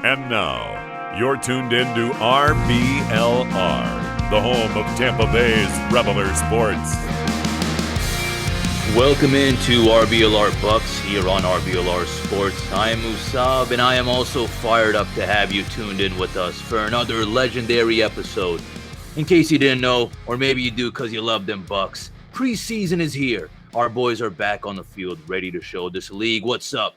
And now, you're tuned in to RBLR, the home of Tampa Bay's Reveler Sports. Welcome into RBLR Bucs here on RBLR Sports. I am Musab, and I am also fired up to have you tuned in with us for another legendary episode. In case you didn't know, or maybe you do because you love them Bucs, preseason is here. Our boys are back on the field, ready to show this league what's up.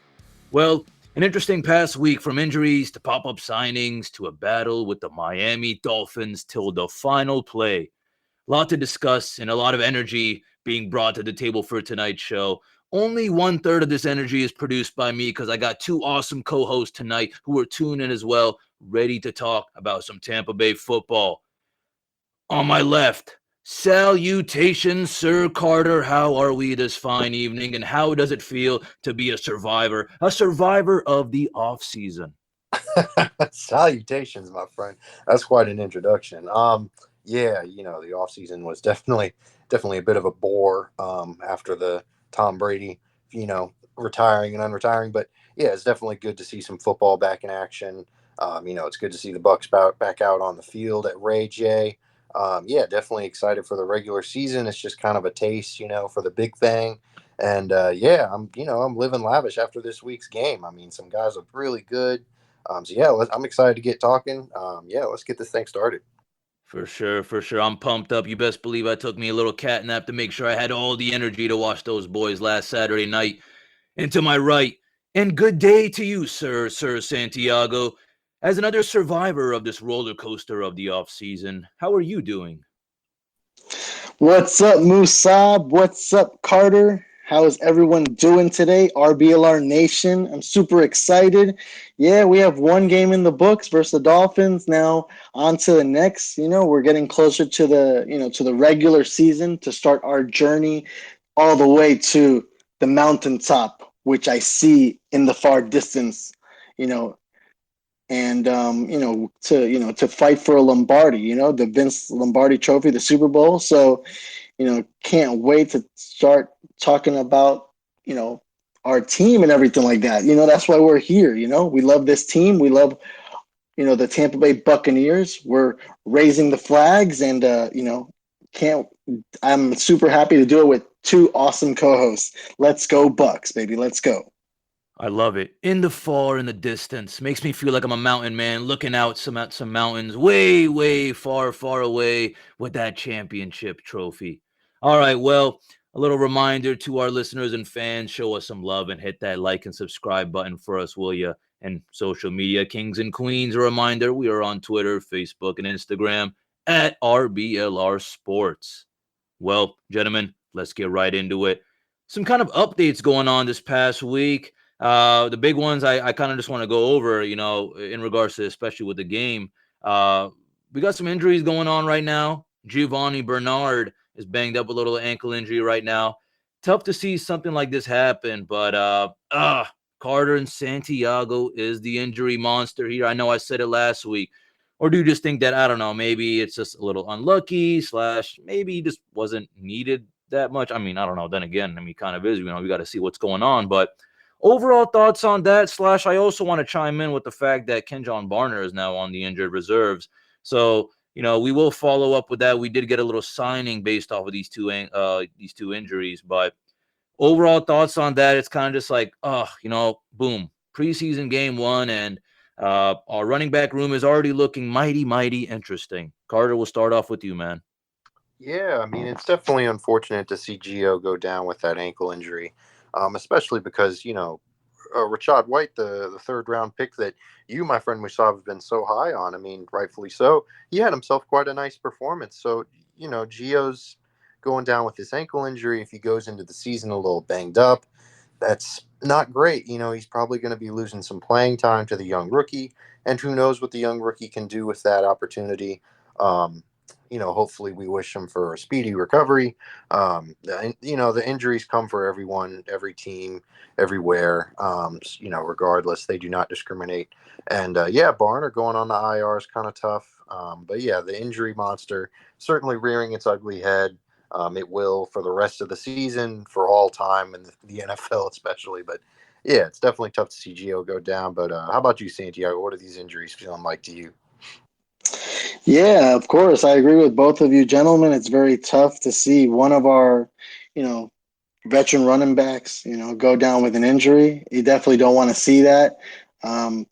Well, an interesting past week, from injuries to pop-up signings to a battle with the Miami Dolphins till the final play. A lot to discuss and a lot of energy being brought to the table for tonight's show. Only 1/3 of this energy is produced by me because I got two awesome co-hosts tonight who are tuned in as well, ready to talk about some Tampa Bay football. On my left, salutations, Sir Carter. How are we this fine evening, and how does it feel to be a survivor of the offseason? Salutations, my friend. That's quite an introduction. Yeah, the offseason was definitely a bit of a bore after the Tom Brady, retiring and unretiring. But yeah, it's definitely good to see some football back in action. It's good to see the Bucs back out on the field at Ray J. Yeah, definitely excited for the regular season. It's just kind of a taste, for the big thing. And yeah, I'm living lavish after this week's game. I mean, some guys look really good. So yeah, I'm excited to get talking. Yeah, let's get this thing started. For sure. I'm pumped up. You best believe I took me a little cat nap to make sure I had all the energy to watch those boys last Saturday night. And to my right, and good day to you, Sir Santiago. As another survivor of this roller coaster of the offseason, how are you doing? What's up, Musab? What's up, Carter? How is everyone doing today? RBLR Nation. I'm super excited. Yeah, we have one game in the books versus the Dolphins. Now on to the next. We're getting closer to the regular season to start our journey all the way to the mountaintop, which I see in the far distance. And to fight for a Lombardi, the Vince Lombardi Trophy, the Super Bowl. So, can't wait to start talking about, our team and everything like that. That's why we're here. We love this team. We love, the Tampa Bay Buccaneers. We're raising the flags, and I'm super happy to do it with two awesome co-hosts. Let's go Bucs, baby. Let's go. I love it. In the distance. Makes me feel like I'm a mountain man looking out at some mountains way, way far, far away with that championship trophy. All right, well, a little reminder to our listeners and fans, show us some love and hit that like and subscribe button for us, will you? And social media kings and queens, a reminder, we are on Twitter, Facebook, and Instagram at RBLR Sports. Well, gentlemen, let's get right into it. Some kind of updates going on this past week. The big ones I kind of just want to go over, in regards to, especially with the game. We got some injuries going on right now. Giovanni Bernard is banged up, a little ankle injury right now. Tough to see something like this happen, but Carter and Santiago is the injury monster here. I know I said it last week. Or do you just think that, I don't know, maybe it's just a little unlucky / maybe he just wasn't needed that much? I mean, I don't know. Then again, he kind of is. We got to see what's going on, but overall thoughts on that / I also want to chime in with the fact that Kenjon Barner is now on the injured reserves. So, we will follow up with that. We did get a little signing based off of these two injuries, but overall thoughts on that, it's kind of just like, boom, preseason game one, and our running back room is already looking mighty, mighty interesting. Carter, we'll start off with you, man. Yeah, I mean, it's definitely unfortunate to see Gio go down with that ankle injury. Especially because, Rashad White, the third round pick that you, my friend Musab, have been so high on. I mean, rightfully so. He had himself quite a nice performance. So, Gio's going down with this ankle injury. If he goes into the season a little banged up, that's not great. He's probably going to be losing some playing time to the young rookie. And who knows what the young rookie can do with that opportunity. Hopefully we wish him for a speedy recovery. The injuries come for everyone, every team, everywhere. Regardless, they do not discriminate. And Barner going on the IR is kind of tough. But yeah, the injury monster certainly rearing its ugly head. It will for the rest of the season, for all time, and the NFL especially. But Yeah, it's definitely tough to see Gio go down. But how about you, Santiago? What are these injuries feeling like to you? Yeah, of course. I agree with both of you gentlemen. It's very tough to see one of our, you know, veteran running backs, go down with an injury. You definitely don't want to see that. I'm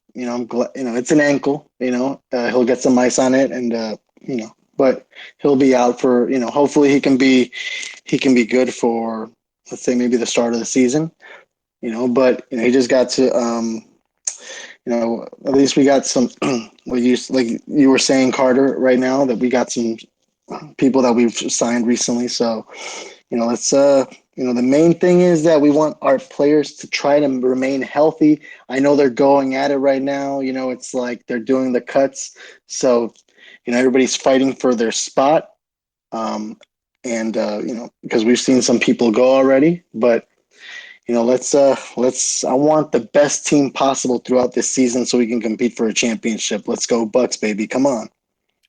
glad, it's an ankle, he'll get some ice on it and, but he'll be out for, hopefully he can be good for, let's say maybe the start of the season, but, he just got to, at least we got some, like you were saying, Carter, right now that we got some people that we've signed recently. So, let's the main thing is that we want our players to try to remain healthy. I know they're going at it right now. It's like they're doing the cuts. So, everybody's fighting for their spot. And because we've seen some people go already, but I want the best team possible throughout this season so we can compete for a championship. Let's go Bucs, baby. Come on.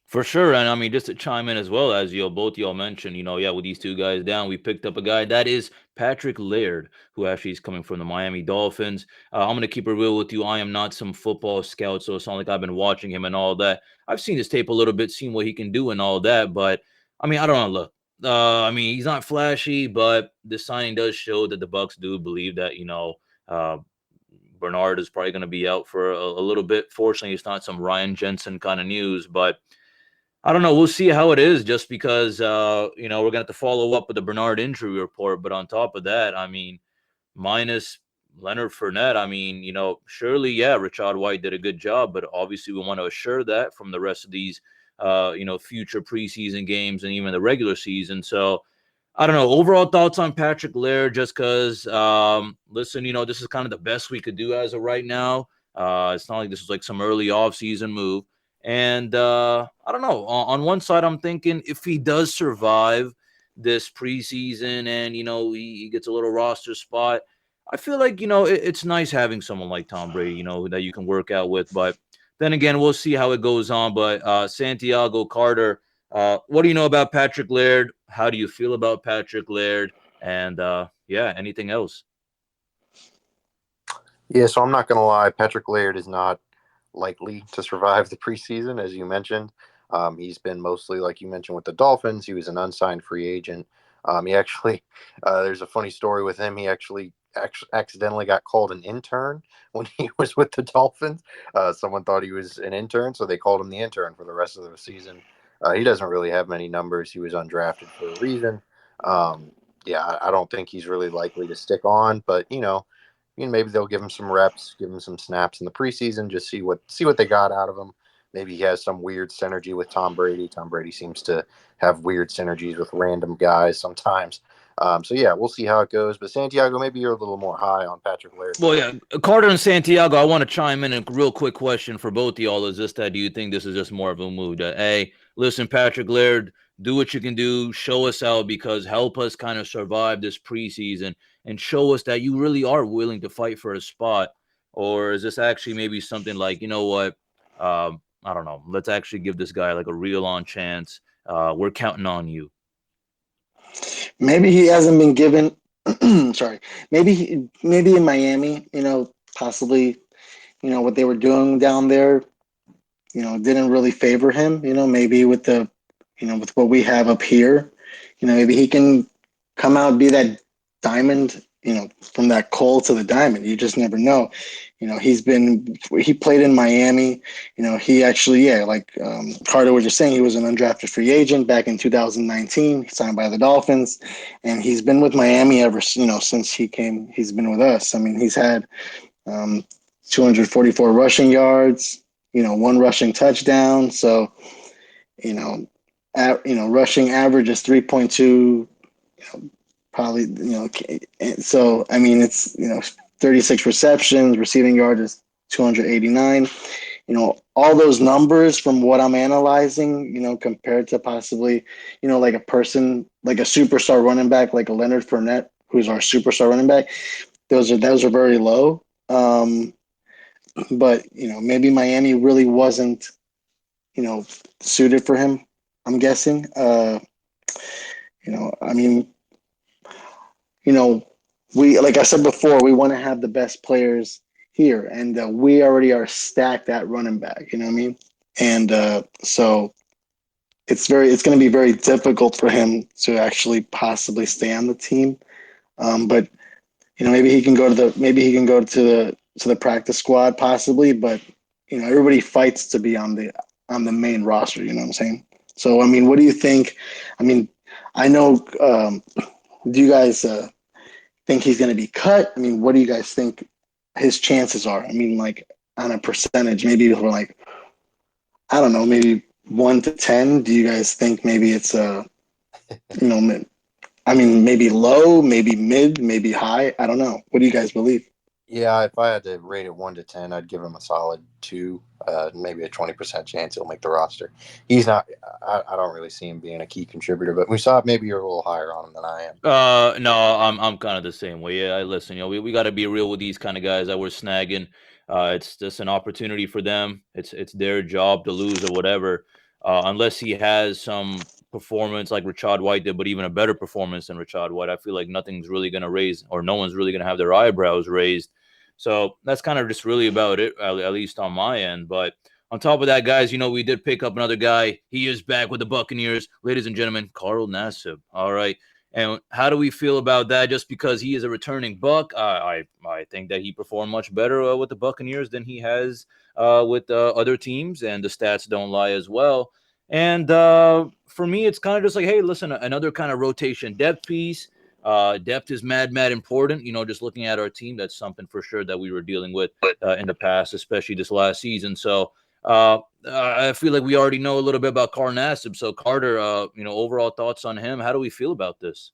For sure. And I mean, just to chime in as well, as both y'all mentioned, yeah, with these two guys down, we picked up a guy that is Patrick Laird, who actually is coming from the Miami Dolphins. I'm going to keep it real with you. I am not some football scout, so it's not like I've been watching him and all that. I've seen his tape a little bit, seen what he can do and all that. But I mean, I don't know. Look, I mean, he's not flashy, but the signing does show that the Bucs do believe that, uh, Bernard is probably going to be out for a little bit. Fortunately, it's not some Ryan Jensen kind of news, but I don't know. We'll see how it is just because, we're going to have to follow up with the Bernard injury report. But on top of that, I mean, minus Leonard Fournette, I mean, surely, yeah, Rashad White did a good job. But obviously, we want to assure that from the rest of these, future preseason games and even the regular season. So I don't know. Overall thoughts on Patrick Laird, just because, listen, this is kind of the best we could do as of right now. It's not like this is like some early offseason move. And I don't know. On one side, I'm thinking if he does survive this preseason and, he gets a little roster spot, I feel like, it's nice having someone like Tom Brady, that you can work out with. But then again, we'll see how it goes on. But Santiago Carter, what do you know about Patrick Laird? How do you feel about Patrick Laird? And yeah, anything else? Yeah, so I'm not going to lie. Patrick Laird is not likely to survive the preseason, as you mentioned. He's been mostly, like you mentioned, with the Dolphins. He was an unsigned free agent. He actually, there's a funny story with him. He actually accidentally got called an intern when he was with the Dolphins. Someone thought he was an intern, so they called him the intern for the rest of the season. He doesn't really have many numbers. He was undrafted for a reason. Yeah, I don't think he's really likely to stick on, but maybe they'll give him some reps, give him some snaps in the preseason, just see what they got out of him. Maybe he has some weird synergy with Tom Brady. Tom Brady seems to have weird synergies with random guys sometimes. So yeah, we'll see how it goes. But Santiago, maybe you're a little more high on Patrick Laird. Well, yeah, Carter and Santiago, I want to chime in. A real quick question for both of y'all is this: that do you think this is just more of a move that, hey, listen, Patrick Laird, do what you can do, show us out because help us kind of survive this preseason and show us that you really are willing to fight for a spot? Or is this actually maybe something like, you know what? I don't know. Let's actually give this guy like a real on chance. We're counting on you. Maybe he hasn't been given. Sorry. Maybe in Miami, possibly, what they were doing down there, didn't really favor him. Maybe with with what we have up here, maybe he can come out and be that diamond. From that coal to the diamond. You just never know. He played in Miami. He actually, yeah, like Carter was just saying, he was an undrafted free agent back in 2019. He signed by the Dolphins, and he's been with Miami ever, since he came. He's been with us. I mean, he's had 244 rushing yards, one rushing touchdown. So, rushing average is 3.2. Probably, so I mean, it's 36 receptions, receiving yard is 289. All those numbers from what I'm analyzing, compared to possibly, like a person, like a superstar running back, like a Leonard Fournette, who's our superstar running back, those are very low. But maybe Miami really wasn't, suited for him. I'm guessing. I mean, like I said before, we want to have the best players here, and we already are stacked at running back. You know what I mean? And so it's going to be very difficult for him to actually possibly stay on the team. But maybe he can go to the practice squad possibly. But everybody fights to be on the main roster. You know what I'm saying? So I mean, what do you think? I mean, I know. Do you guys think he's going to be cut? I mean, what do you guys think his chances are? I mean, like on a percentage, maybe we're like, I don't know, maybe 1 to 10. Do you guys think maybe it's I mean, maybe low, maybe mid, maybe high? I don't know. What do you guys believe? Yeah, if I had to rate it 1 to 10, I'd give him a solid 2, maybe a 20% chance he'll make the roster. He's not. I don't really see him being a key contributor, but Musab, maybe you're a little higher on him than I am. No, I'm kind of the same way. Yeah, I listen. We got to be real with these kind of guys that we're snagging. It's just an opportunity for them. It's their job to lose or whatever. Unless he has some performance like Rashad White did, but even a better performance than Rashad White, I feel like nothing's really going to raise, or no one's really going to have their eyebrows raised. So that's kind of just really about it, at least on my end. But on top of that, guys, we did pick up another guy. He is back with the Buccaneers, ladies and gentlemen, Carl Nassib. All right. And how do we feel about that? Just because he is a returning Buck, I think that he performed much better with the Buccaneers than he has with other teams, and the stats don't lie as well. And for me, it's kind of just like, hey, listen, another kind of rotation depth piece. Depth is mad important. Just looking at our team, that's something for sure that we were dealing with in the past, especially this last season. So I feel like we already know a little bit about Carl Nassib. So Carter, overall thoughts on him. How do we feel about this?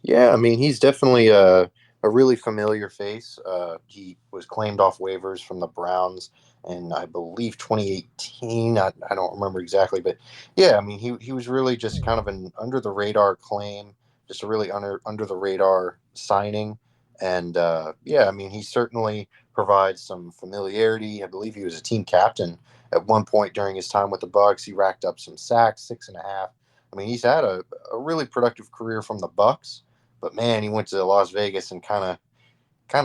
Yeah, I mean, he's definitely a really familiar face. He was claimed off waivers from the Browns in, I believe, 2018. I don't remember exactly, but yeah, I mean, he was really just kind of an under the radar claim, just a really under the radar signing. And yeah, I mean, he certainly provides some familiarity. I believe he was a team captain at one point during his time with the Bucs. He racked up some sacks, 6.5. I mean, he's had a really productive career from the Bucs, but man, he went to Las Vegas and kind of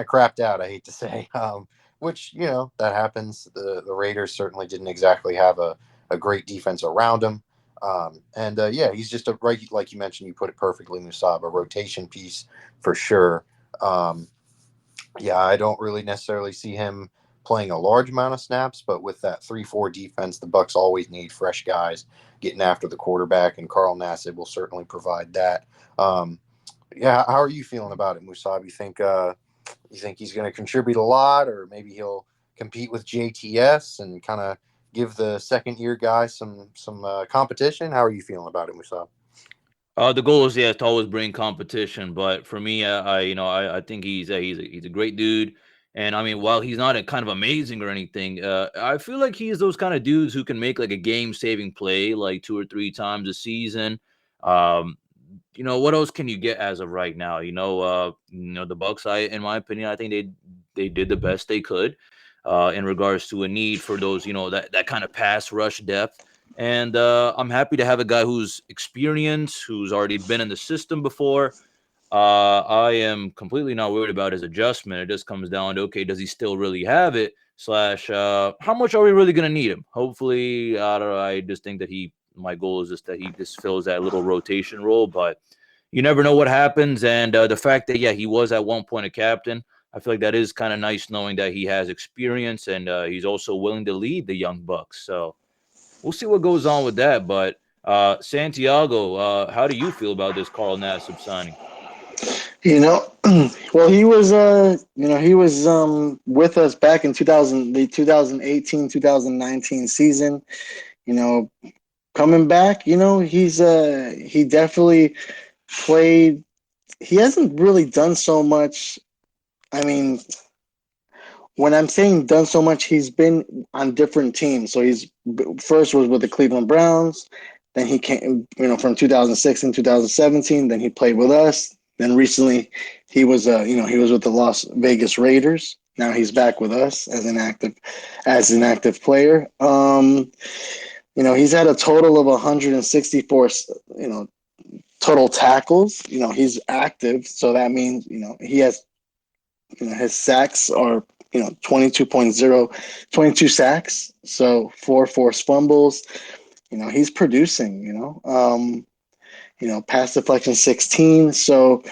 crapped out. I hate to say, which that happens. The Raiders certainly didn't exactly have a great defense around him, and yeah, he's just a right, like you mentioned. You put it perfectly, Musab, a rotation piece for sure. Yeah, I don't really necessarily see him playing a large amount of snaps, but with that 3-4 defense, the Bucs always need fresh guys getting after the quarterback, and Carl Nassib will certainly provide that. Yeah, how are you feeling about it, Musab? You think he's going to contribute a lot, or maybe he'll compete with JTS and kind of give the second year guys some competition? How are you feeling about it, Musab? The goal is, yeah, to always bring competition. But for me, I think he's a great dude. And I mean, while he's not a kind of amazing or anything, I feel like he's those kind of dudes who can make like a game-saving play like 2 or 3 times a season. Um, what else can you get as of right now? The Bucs, in my opinion, I think they did the best they could in regards to a need for those, that kind of pass rush depth. And I'm happy to have a guy who's experienced, who's already been in the system before. I am completely not worried about his adjustment. It just comes down to, okay, does he still really have it? Slash, how much are we really going to need him? Hopefully, I don't know. I just think that my goal is just that he just fills that little rotation role, but you never know what happens. And the fact that, yeah, he was at one point a captain, I feel like that is kind of nice knowing that he has experience and he's also willing to lead the young Bucks. So we'll see what goes on with that. But Santiago, how do you feel about this Carl Nassib signing? Well, he was with us back in the 2018-2019 season. Coming back, he definitely played. He hasn't really done so much. I mean, when I'm saying done so much, he's been on different teams. So he's first was with the Cleveland Browns, then he came, from 2006 and 2017. Then he played with us. Then recently, he was with the Las Vegas Raiders. Now he's back with us as an active player. He's had a total of 164, total tackles. He's active, so that means he has his sacks are 22 sacks, so 4 forced fumbles. He's producing. Pass deflection 16. So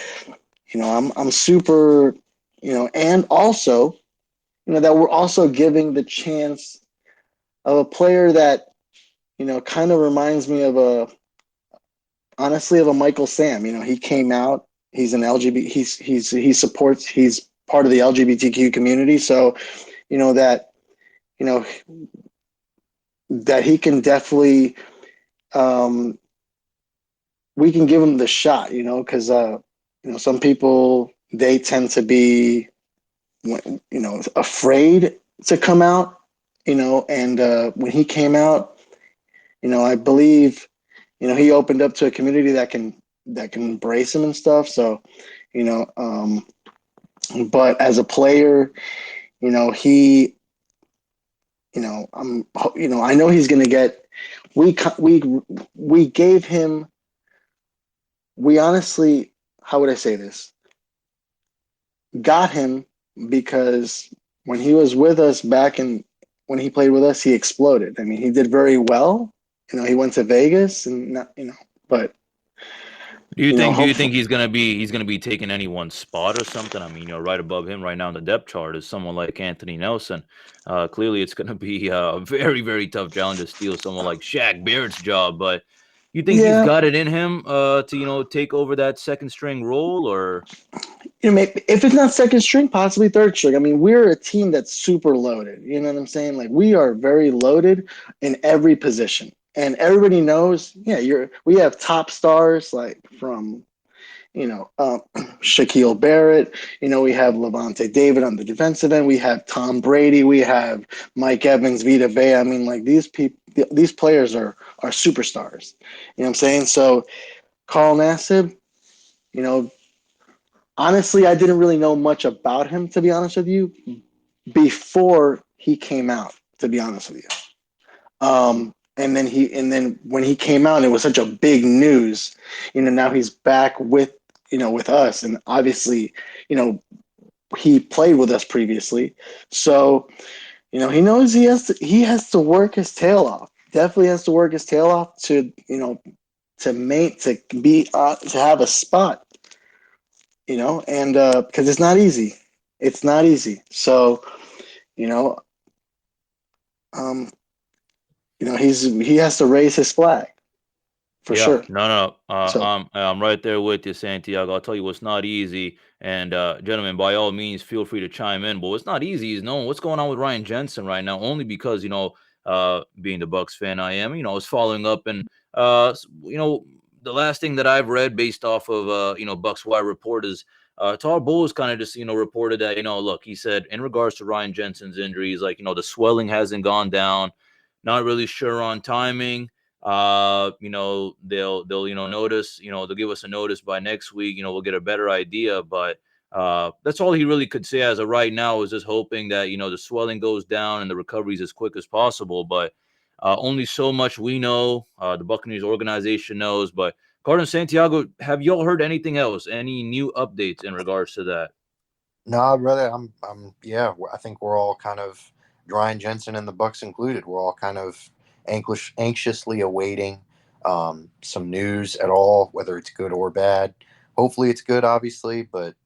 I'm super, and also that we're also giving the chance of a player that kind of reminds me of honestly of a Michael Sam. He came out. He's an LGBT. He's part of the LGBTQ community. So that you know that he can definitely we can give him the shot. Because some people, they tend to be afraid to come out. And when he came out, I believe he opened up to a community that can embrace him and stuff. So but as a player, he I know he's going to get. We gave him. We honestly, how would I say this? Got him because when he was with us when he played with us, he exploded. I mean, he did very well. He went to Vegas and but Do you think hopefully, he's gonna be taking any one spot or something? I mean, right above him right now on the depth chart is someone like Anthony Nelson. Clearly, it's gonna be a very very tough challenge to steal someone like Shaq Barrett's job. But you think he's yeah, got it in him to take over that second string role, or maybe, if it's not second string, possibly third string. I mean, we're a team that's super loaded. You know what I'm saying? Like, we are very loaded in every position, and everybody knows. Yeah, we have top stars like from Shaquille Barrett. We have Levante David on the defensive end. We have Tom Brady. We have Mike Evans, Vita Vea. I mean, like, these players are superstars. You know what I'm saying? So Carl Nassib, honestly, I didn't really know much about him, to be honest with you, before he came out, to be honest with you. And then when he came out, it was such a big news. Now he's back with us, and obviously, he played with us previously, so he knows he has to work his tail off. Definitely has to work his tail off to to have a spot. And because it's not easy. It's not easy. So, you know, um, he has to raise his flag for yeah, sure. no. So I'm right there with you, Santiago. I'll tell you what's not easy. And gentlemen, by all means, feel free to chime in. But what's not easy is knowing what's going on with Ryan Jensen right now, only because, being the Bucs fan I am, I was following up and the last thing that I've read based off of Bucs Wire report is Todd Bowles kind of just, reported that, look, he said in regards to Ryan Jensen's injuries, like, the swelling hasn't gone down, not really sure on timing. They'll notice, they'll give us a notice by next week, we'll get a better idea. But that's all he really could say as of right now, is just hoping that the swelling goes down and the recovery is as quick as possible. But only so much we know, the Buccaneers organization knows. But Carter and Santiago, have y'all heard anything else, any new updates in regards to that? No, brother, yeah, I think we're all kind of, Ryan Jensen and the Bucks included, we're all kind of anxiously awaiting some news at all, whether it's good or bad. Hopefully, it's good, obviously, but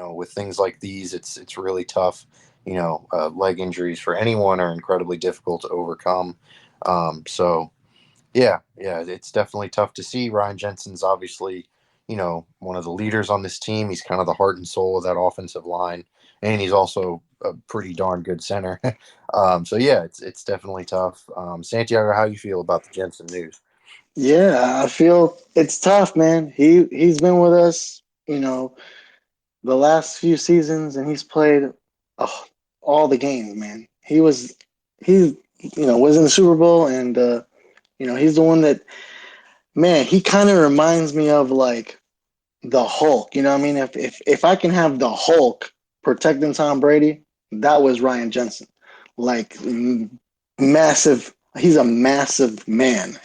with things like these, it's really tough. Leg injuries for anyone are incredibly difficult to overcome. So yeah, it's definitely tough to see. Ryan Jensen's obviously, one of the leaders on this team. He's kind of the heart and soul of that offensive line, and he's also a pretty darn good center. So yeah, it's definitely tough. Santiago, how you feel about the Jensen news? yeah, I feel it's tough, man. He's been with us, the last few seasons, and he's played all the games, man. He was in the Super Bowl, and he's the one that, man, he kind of reminds me of like the Hulk. You know what I mean? If I can have the Hulk protecting Tom Brady, that was Ryan Jensen. Like, massive. He's a massive man.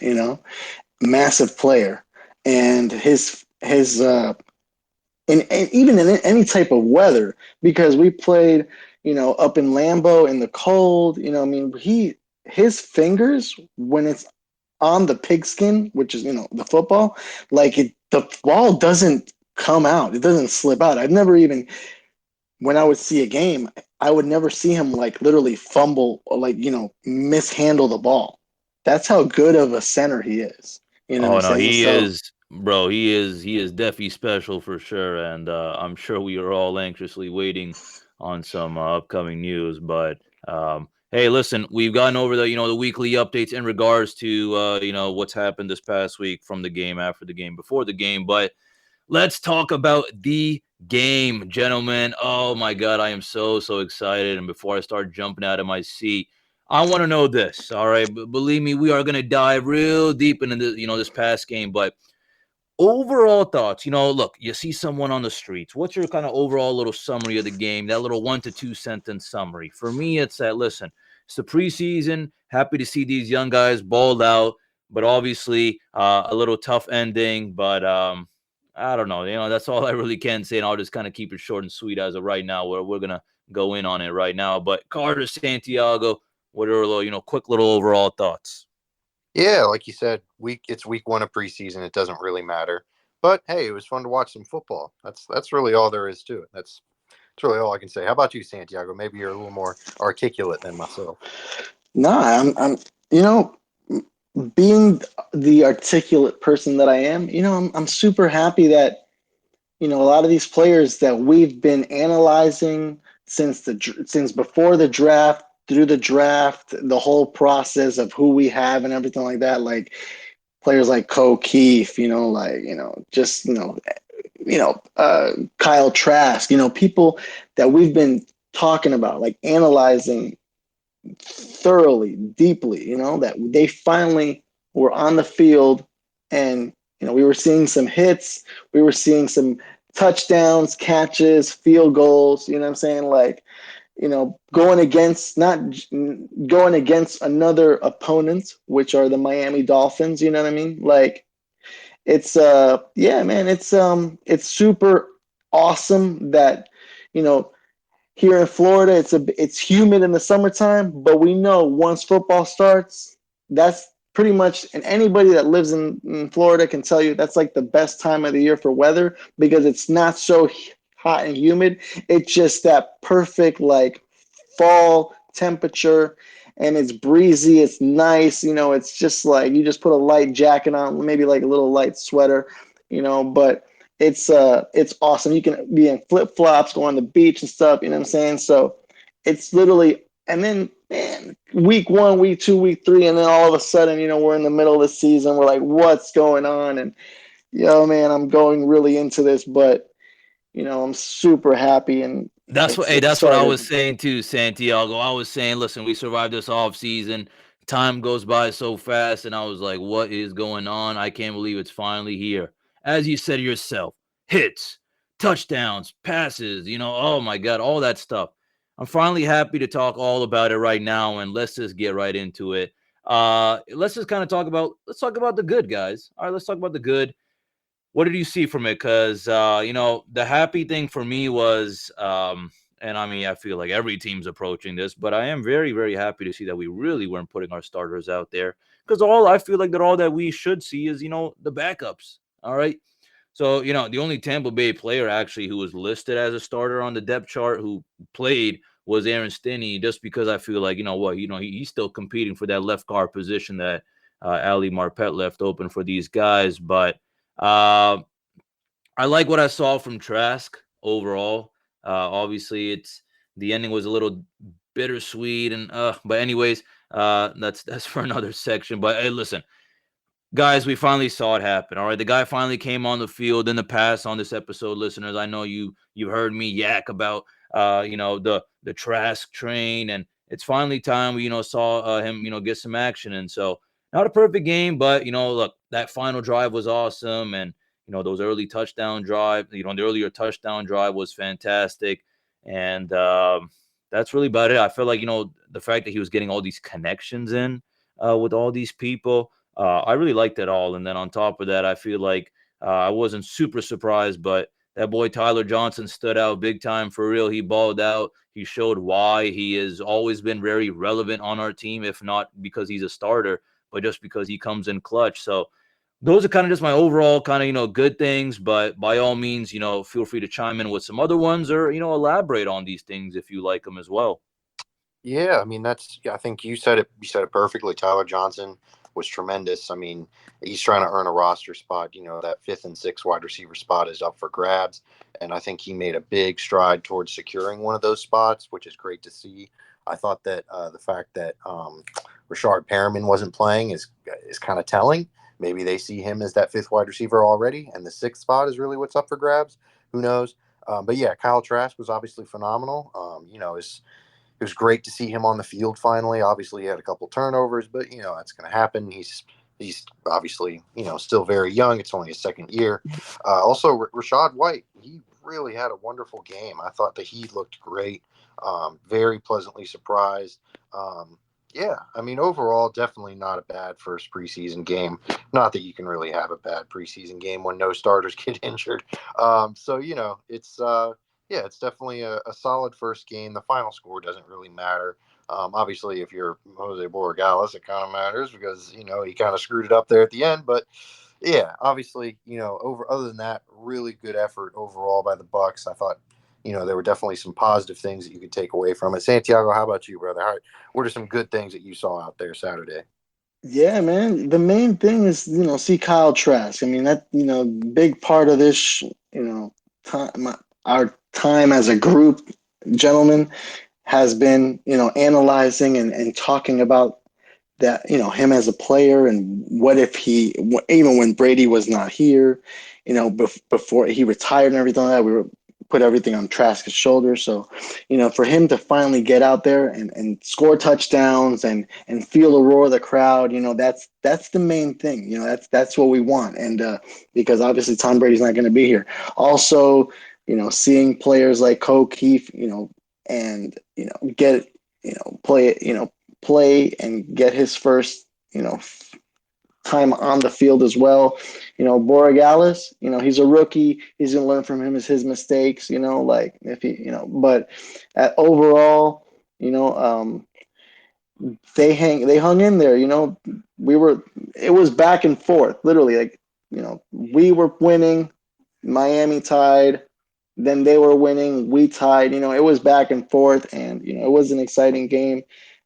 Massive player, and his and even in any type of weather, because we played, up in Lambeau in the cold. I mean, his fingers when it's on the pigskin, which is the football, like the ball doesn't come out, it doesn't slip out. I've never even when I would see a game, I would never see him like literally fumble or like mishandle the ball. That's how good of a center he is. You know what I'm Oh no, saying? he So is, bro. He is definitely special for sure, and I'm sure we are all anxiously waiting on some upcoming news. But hey, listen, we've gotten over the weekly updates in regards to what's happened this past week, from the game, after the game, before the game. But let's talk about the game, gentlemen. Oh my God, I am so excited. And before I start jumping out of my seat, I want to know this. All right, believe me, we are gonna dive real deep into this past game. But overall thoughts. Look, you see someone on the streets. What's your kind of overall little summary of the game? That little 1 to 2 sentence summary. For me, it's that. Listen, it's the preseason. Happy to see these young guys balled out, but obviously a little tough ending. But I don't know. That's all I really can say, and I'll just kind of keep it short and sweet as of right now. Where we're gonna go in on it right now. But Carter, Santiago, what are a little, quick little overall thoughts? Yeah, like you said, it's week 1 of preseason. It doesn't really matter. But hey, it was fun to watch some football. That's really all there is to it. That's really all I can say. How about you, Santiago? Maybe you're a little more articulate than myself. nah, I'm being the articulate person that I am, I'm super happy that a lot of these players that we've been analyzing since before the draft, through the draft, the whole process of who we have and everything like that, like players like Ko Keefe, just Kyle Trask, people that we've been talking about, like analyzing thoroughly, deeply, that they finally were on the field, and we were seeing some hits, we were seeing some touchdowns, catches, field goals, what I'm saying? Like, going against not going against another opponent, which are the Miami Dolphins, you know what I mean? Like, it's yeah, man, it's super awesome that you know here in Florida, it's humid in the summertime, but we know once football starts, that's pretty much, and anybody that lives in Florida can tell you that's like the best time of the year for weather, because it's not so hot and humid. It's just that perfect like fall temperature, and it's breezy. It's nice. It's just like you just put a light jacket on, maybe like a little light sweater, but it's awesome. You can be in flip flops, go on the beach and stuff. You know what I'm saying? So it's literally, and then man, week 1, week 2, week 3, and then all of a sudden, we're in the middle of the season. We're like, what's going on? And man, I'm going really into this, but I'm super happy and That's what I was excited. saying too, Santiago. I was saying, listen, we survived this off season. Time goes by so fast, and I was like, what is going on? I can't believe it's finally here. As you said yourself, hits, touchdowns, passes, oh my God, all that stuff. I'm finally happy to talk all about it right now, and let's just get right into it. Let's just kind of let's talk about the good, guys. All right, let's talk about the good. What did you see from it? Because the happy thing for me was, and I mean, I feel like every team's approaching this, but I am very, very happy to see that we really weren't putting our starters out there. Because I feel like that all that we should see is the backups. All right. So the only Tampa Bay player actually who was listed as a starter on the depth chart who played was Aaron Stinney, just because I feel like he's still competing for that left guard position that Ali Marpet left open for these guys, but. Uh, I like what I saw from Trask overall. Obviously, the ending was a little bittersweet, and but anyways, that's for another section. But hey, listen, guys, we finally saw it happen. All right, the guy finally came on the field. In the past on this episode, listeners, I know you've heard me yak about the Trask train, and it's finally time we saw him get some action. And so not a perfect game, but look, that final drive was awesome, and those early touchdown drive, the earlier touchdown drive was fantastic, and that's really about it. I feel like the fact that he was getting all these connections in with all these people. I really liked it all. And then on top of that, I feel like I wasn't super surprised, but that boy Tyler Johnson stood out big time for real. He balled out. He showed why he has always been very relevant on our team, if not because he's a starter, but just because he comes in clutch. So those are kind of just my overall kind of, good things. But by all means, feel free to chime in with some other ones or, elaborate on these things if you like them as well. Yeah, I mean I think you said it. You said it perfectly. Tyler Johnson was tremendous. I mean, he's trying to earn a roster spot. That 5th and 6th wide receiver spot is up for grabs, and I think he made a big stride towards securing one of those spots, which is great to see. I thought that the fact that Rashard Perriman wasn't playing is kind of telling. Maybe they see him as that 5th wide receiver already, and the 6th spot is really what's up for grabs. Who knows? But yeah, Kyle Trask was obviously phenomenal. It was great to see him on the field finally. Obviously, he had a couple turnovers, but that's going to happen. He's obviously still very young. It's only his 2nd year. Also, Rashad White, he really had a wonderful game. I thought that he looked great. Very pleasantly surprised. Yeah, I mean, overall, definitely not a bad first preseason game. Not that you can really have a bad preseason game when no starters get injured. So it's. Yeah, it's definitely a solid first game. The final score doesn't really matter. Obviously, if you're Jose Borregales, it kind of matters because he kind of screwed it up there at the end. But yeah, obviously, other than that, really good effort overall by the Bucs. I thought, there were definitely some positive things that you could take away from it. Santiago, how about you, brother? What are some good things that you saw out there Saturday? Yeah, man. The main thing is, see Kyle Trask. I mean, that, big part of this, time, our time as a group, gentlemen, has been, analyzing and talking about that, him as a player and what if he, even when Brady was not here, before he retired and everything like that, we put everything on Trask's shoulders. So, for him to finally get out there and score touchdowns and feel the roar of the crowd, that's the main thing. That's what we want. And because obviously Tom Brady's not going to be here. Also, seeing players like Cole Keefe, and get play and get his first time on the field as well. Borregales, he's a rookie. He's gonna learn from his mistakes. Like if he, but overall, they hung in there. It was back and forth, literally. Like we were winning, Miami tied. Then they were winning, we tied. It was back and forth, and it was an exciting game.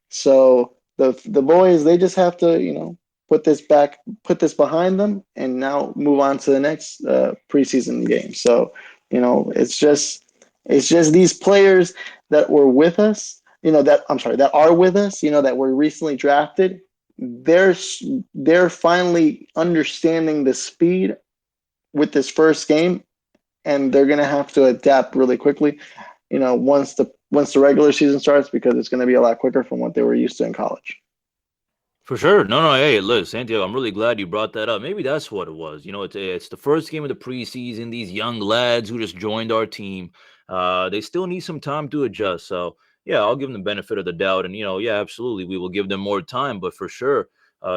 So the boys, they just have to put this behind them, and now move on to the next preseason game. So it's just these players that were with us, that are with us, that were recently drafted. They're finally understanding the speed with this first game, and they're going to have to adapt really quickly, once the regular season starts, because it's going to be a lot quicker from what they were used to in college. For sure. No. Hey, look, Santiago, I'm really glad you brought that up. Maybe that's what it was. It's the first game of the preseason. These young lads who just joined our team, they still need some time to adjust. So, yeah, I'll give them the benefit of the doubt. And, yeah, absolutely, we will give them more time. But for sure,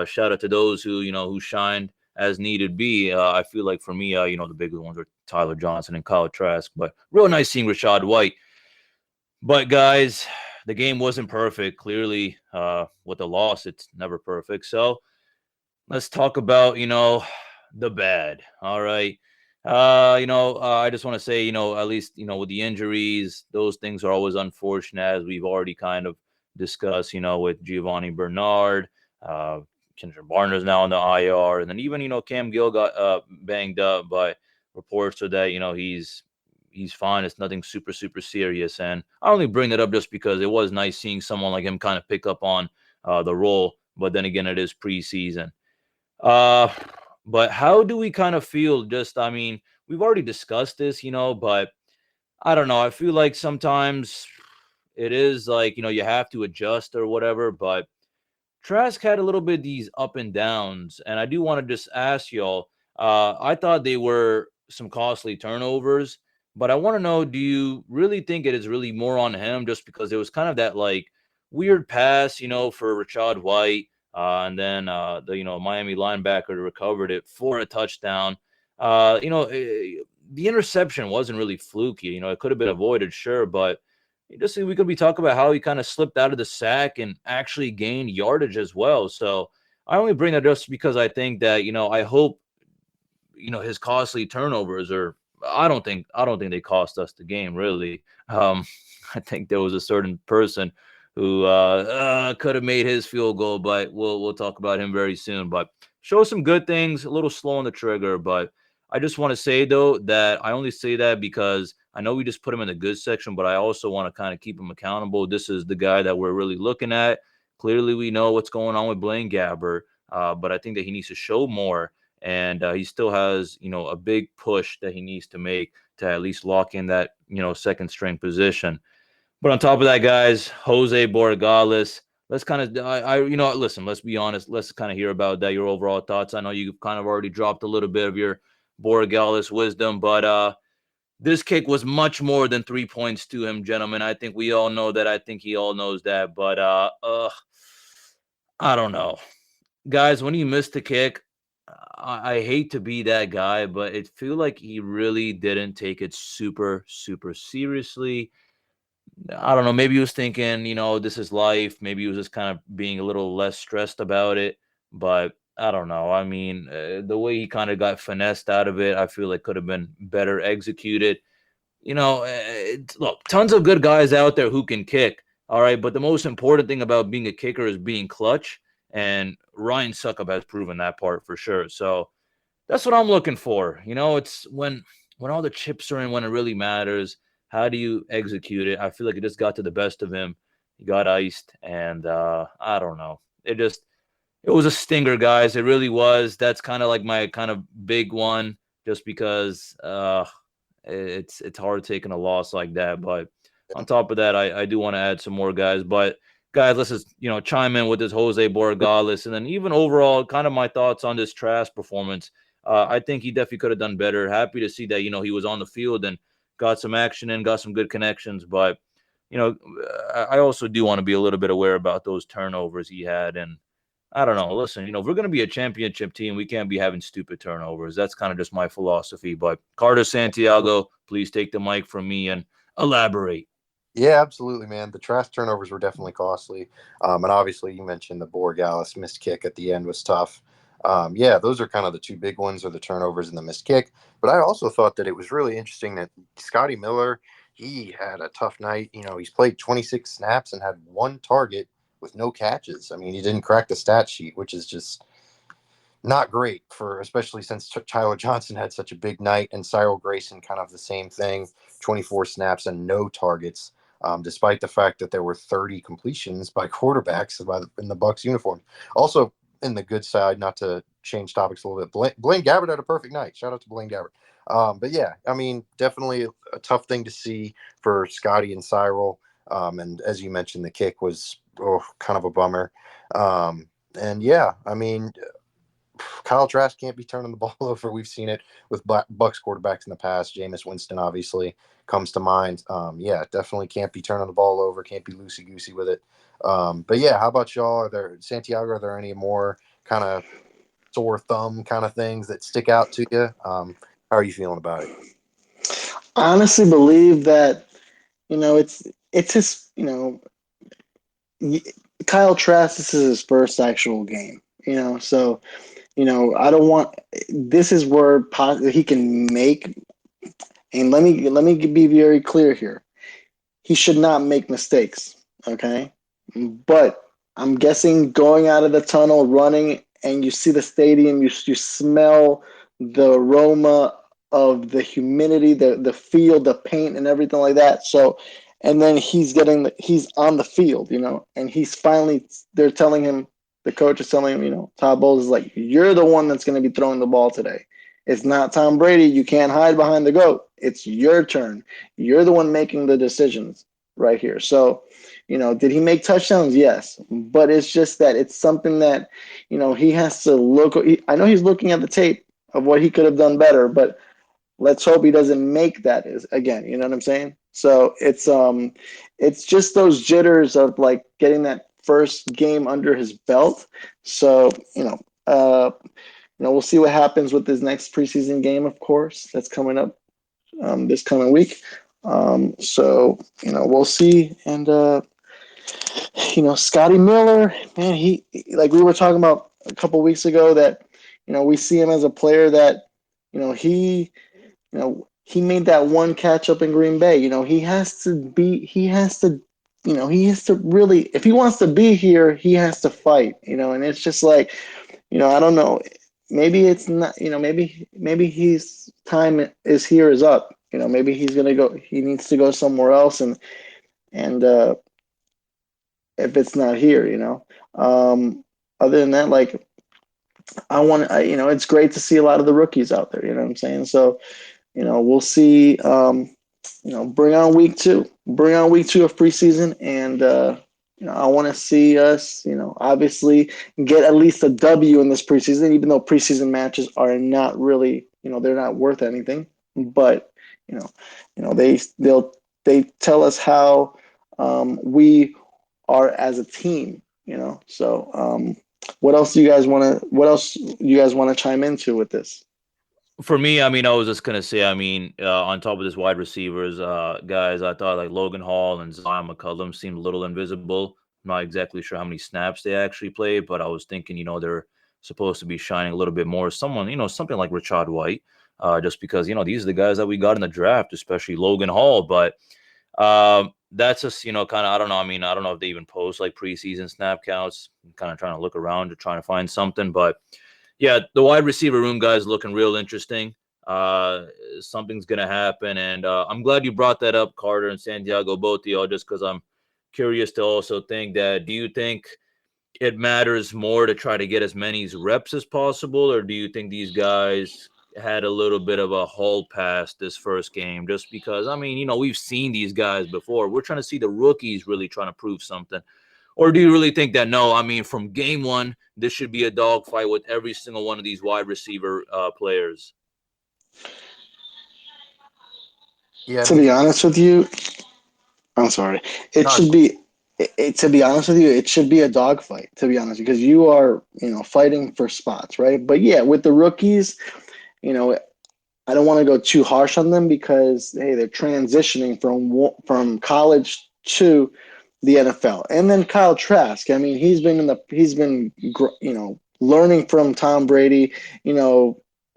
shout out to those who shined as needed be. I feel like for me, the bigger ones are Tyler Johnson and Kyle Trask. But real nice seeing Rashad White. But, guys, the game wasn't perfect. Clearly, with the loss, it's never perfect. So let's talk about, the bad. All right. I just want to say, at least, with the injuries, those things are always unfortunate, as we've already kind of discussed, with Giovanni Bernard, Kendrick Barner's now on the IR. And then even, Cam Gill got banged up, but reports are that, he's fine. It's nothing super, super serious. And I only bring that up just because it was nice seeing someone like him kind of pick up on the role. But then again, it is preseason. But how do we kind of feel? We've already discussed this, but I don't know. I feel like sometimes it is like, you have to adjust or whatever. But Trask had a little bit of these up and downs. And I do want to just ask y'all, I thought they were some costly turnovers. But I want to know, do you really think it is really more on him just because it was kind of that like weird pass, for Rashad White, and then the Miami linebacker recovered it for a touchdown. the interception wasn't really fluky. It could have been avoided, sure, but just we could be talking about how he kind of slipped out of the sack and actually gained yardage as well. So I only bring that just because I think that, I hope, his costly turnovers are, I don't think they cost us the game, really. I think there was a certain person who could have made his field goal, but we'll talk about him very soon. But show some good things, a little slow on the trigger. But I just want to say, though, that I only say that because I know we just put him in the good section, but I also want to kind of keep him accountable. This is the guy that we're really looking at. Clearly, we know what's going on with Blaine Gabbert, but I think that he needs to show more. And he still has, a big push that he needs to make to at least lock in that, second string position. But on top of that, guys, Jose Borregales, let's kind of, listen, let's be honest. Let's kind of hear about that, your overall thoughts. I know you've kind of already dropped a little bit of your Borregales wisdom, but this kick was much more than 3 points to him, gentlemen. I think we all know that. I think he all knows that. But I don't know. Guys, when he missed the kick, I hate to be that guy, but it feel like he really didn't take it super, super seriously. I don't know. Maybe he was thinking, this is life. Maybe he was just kind of being a little less stressed about it. But I don't know. I mean, the way he kind of got finessed out of it, I feel like could have been better executed. Look, tons of good guys out there who can kick. All right. But the most important thing about being a kicker is being clutch. And Ryan Suckup has proven that part for sure. So that's what I'm looking for. It's when all the chips are in, when it really matters. How do you execute it? I feel like it just got to the best of him. He got iced, and I don't know. It was a stinger, guys. It really was. That's kind of like my kind of big one, just because it's hard taking a loss like that. But on top of that, I do want to add some more guys. But guys, let's just chime in with this Jose Borregales, and then even overall, kind of my thoughts on this Trask performance. I think he definitely could have done better. Happy to see that he was on the field and got some action and got some good connections. But I also do want to be a little bit aware about those turnovers he had. And I don't know. Listen, if we're going to be a championship team, we can't be having stupid turnovers. That's kind of just my philosophy. But Carter Santiago, please take the mic from me and elaborate. Yeah, absolutely, man. The Trask turnovers were definitely costly. And obviously you mentioned the Borregales missed kick at the end was tough. Yeah, those are kind of the two big ones, are the turnovers and the missed kick. But I also thought that it was really interesting that Scotty Miller, he had a tough night. He's played 26 snaps and had one target with no catches. I mean, he didn't crack the stat sheet, which is just not great especially since Tyler Johnson had such a big night, and Cyril Grayson kind of the same thing, 24 snaps and no targets. Despite the fact that there were 30 completions by quarterbacks in the Bucs uniform. Also, in the good side, not to change topics a little bit, Blaine Gabbert had a perfect night. Shout out to Blaine Gabbert. But yeah, I mean, definitely a tough thing to see for Scotty and Cyril. And as you mentioned, the kick was kind of a bummer. And yeah, I mean, Kyle Trask can't be turning the ball over. We've seen it with Bucs quarterbacks in the past. Jameis Winston obviously comes to mind. Yeah, definitely can't be turning the ball over. Can't be loosey-goosey with it. But yeah, how about y'all? Santiago, are there any more kind of sore thumb kind of things that stick out to you? How are you feeling about it? I honestly believe that, it's his, Kyle Trask, this is his first actual game, so, I don't want, this is where he can make, and let me be very clear here. He should not make mistakes, okay? But I'm guessing going out of the tunnel, running, and you see the stadium, you smell the aroma of the humidity, the field, the paint, and everything like that. So, and then he's on the field, and he's finally, they're telling him, the coach is telling him, Todd Bowles is like, you're the one that's going to be throwing the ball today. It's not Tom Brady. You can't hide behind the GOAT. It's your turn. You're the one making the decisions right here. So, did he make touchdowns? Yes. But it's just that it's something that, he has to look. I know he's looking at the tape of what he could have done better, but let's hope he doesn't make that again. You know what I'm saying? So it's just those jitters of like getting that first game under his belt. So, we'll see what happens with his next preseason game, of course, that's coming up this coming week. So we'll see. And Scotty Miller, man, he like we were talking about a couple weeks ago that we see him as a player that he he made that one catch up in Green Bay. He has to really, if he wants to be here, he has to fight, and it's just like, I don't know. Maybe it's not, maybe his time is up. Maybe he needs to go somewhere else, and if it's not here, other than that, like it's great to see a lot of the rookies out there. You know what I'm saying? So, we'll see. Bring on week 2. Bring on week 2 of preseason, and I want to see us, obviously get at least a W in this preseason, even though preseason matches are not really, they're not worth anything. But they tell us how we are as a team. So what else do you guys want to chime into with this? For me, I mean, I was just gonna say, I mean, on top of this wide receivers, guys, I thought like Logan Hall and Zion McCollum seemed a little invisible. I'm not exactly sure how many snaps they actually played, but I was thinking, they're supposed to be shining a little bit more. Someone, something like Rashad White, just because these are the guys that we got in the draft, especially Logan Hall. But that's just kind of, I don't know. I mean, I don't know if they even post like preseason snap counts. I'm kind of trying to look around to trying to find something, but. Yeah, the wide receiver room, guys, looking real interesting. Something's going to happen. And I'm glad you brought that up, Carter and Santiago, both of y'all, just because I'm curious to also think that, do you think it matters more to try to get as many reps as possible, or do you think these guys had a little bit of a hall pass this first game? Just because, I mean, we've seen these guys before. We're trying to see the rookies really trying to prove something. Or do you really think that, no, I mean, from game one, this should be a dogfight with every single one of these wide receiver players? Yeah, To be honest with you, I'm sorry. To be honest with you, it should be a dogfight, to be honest, because you are, fighting for spots, right? But yeah, with the rookies, I don't want to go too harsh on them because, hey, they're transitioning from college to the NFL. And then Kyle Trask, I mean, he's been learning from Tom Brady,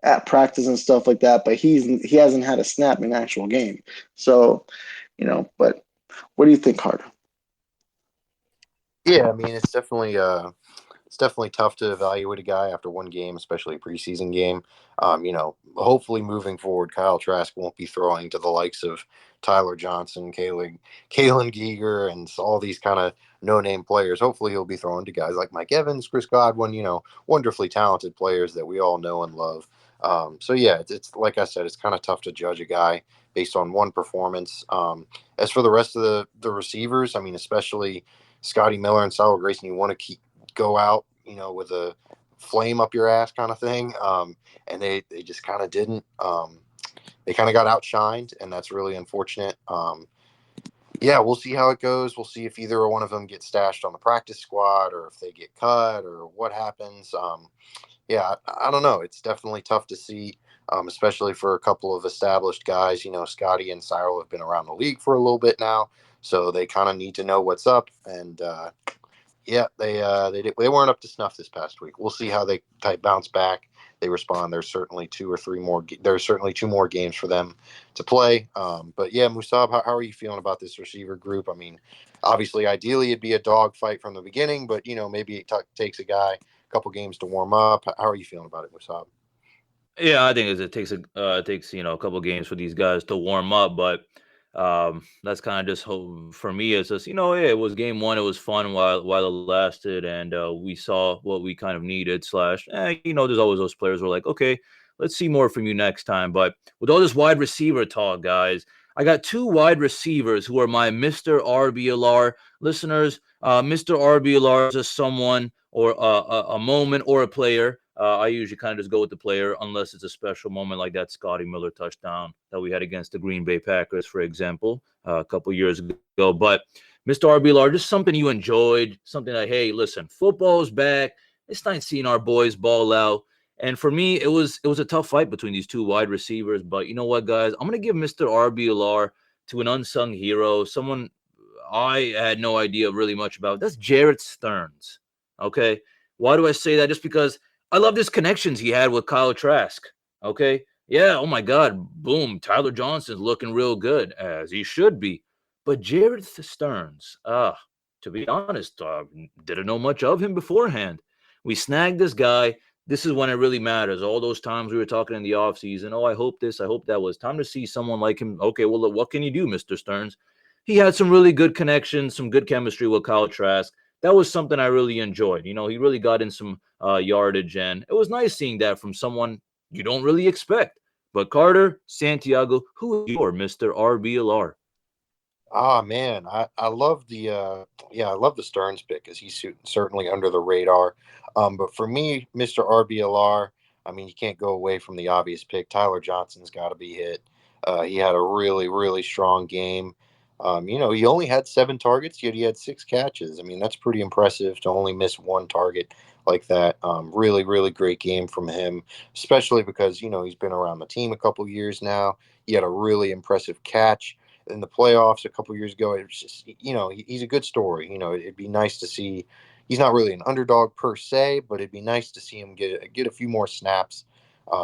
at practice and stuff like that, but he hasn't had a snap in an actual game. So, but what do you think, Carter? Yeah, I mean, it's definitely tough to evaluate a guy after one game, especially a preseason game. Hopefully moving forward, Kyle Trask won't be throwing to the likes of Tyler Johnson, Kalen Geiger, and all these kind of no-name players. Hopefully he'll be throwing to guys like Mike Evans, Chris Godwin, wonderfully talented players that we all know and love. So yeah, it's like I said, it's kind of tough to judge a guy based on one performance. As for the rest of the receivers, I mean, especially Scotty Miller and Cyril Grayson, you want to go out, with a flame up your ass kind of thing. And they just kind of didn't. They kind of got outshined, and that's really unfortunate. Yeah, we'll see how it goes. We'll see if either one of them gets stashed on the practice squad or if they get cut or what happens. Yeah, I don't know. It's definitely tough to see, especially for a couple of established guys. Scotty and Cyril have been around the league for a little bit now, so they kind of need to know what's up. And yeah, they weren't up to snuff this past week. We'll see how they bounce back. They respond. There's certainly 2 or 3 more. There's certainly 2 more games for them to play. But yeah, Musab, how are you feeling about this receiver group? I mean, obviously, ideally, it'd be a dog fight from the beginning, but maybe it takes a guy a couple games to warm up. How are you feeling about it, Musab? Yeah, I think it takes a couple games for these guys to warm up, but that's kind of just for me. It's just it was game 1. It was fun while it lasted, and we saw what we kind of needed. There's always those players who are like, okay, let's see more from you next time. But with all this wide receiver talk, guys, I got 2 wide receivers who are my Mr. RBLR listeners. Mr. RBLR is just someone or a moment or a player. I usually kind of just go with the player unless it's a special moment like that Scotty Miller touchdown that we had against the Green Bay Packers, for example, a couple years ago. But Mr. RBLR, just something you enjoyed, something like, hey, listen, football's back. It's nice seeing our boys ball out. And for me, it was a tough fight between these two wide receivers. But you know what, guys? I'm gonna give Mr. RBLR to an unsung hero, someone I had no idea really much about. That's Jarrett Stearns. Okay, why do I say that? Just because I love his connections he had with Kyle Trask. Okay, yeah. Oh my God, boom! Tyler Johnson's looking real good, as he should be. But Jarrett Stearns, to be honest, didn't know much of him beforehand. We snagged this guy. This is when it really matters. All those times we were talking in the offseason, I hope this, I hope that, was time to see someone like him. Okay, well, look, what can you do, Mr. Stearns? He had some really good connections, some good chemistry with Kyle Trask. That was something I really enjoyed. He really got in some yardage, and it was nice seeing that from someone you don't really expect. But Carter, Santiago, who is your Mr. RBLR? Ah man, I love the I love the Stearns pick because he's certainly under the radar. But for me, Mr. RBLR, I mean you can't go away from the obvious pick. Tyler Johnson's got to be hit. He had a really strong game. He only had 7 targets, yet he had 6 catches. I mean that's pretty impressive to only miss 1 target like that. Really great game from him, especially because he's been around the team a couple years now. He had a really impressive catch in the playoffs a couple years ago. It's just, he's a good story. It'd be nice to see. He's not really an underdog per se, but it'd be nice to see him get a few more snaps,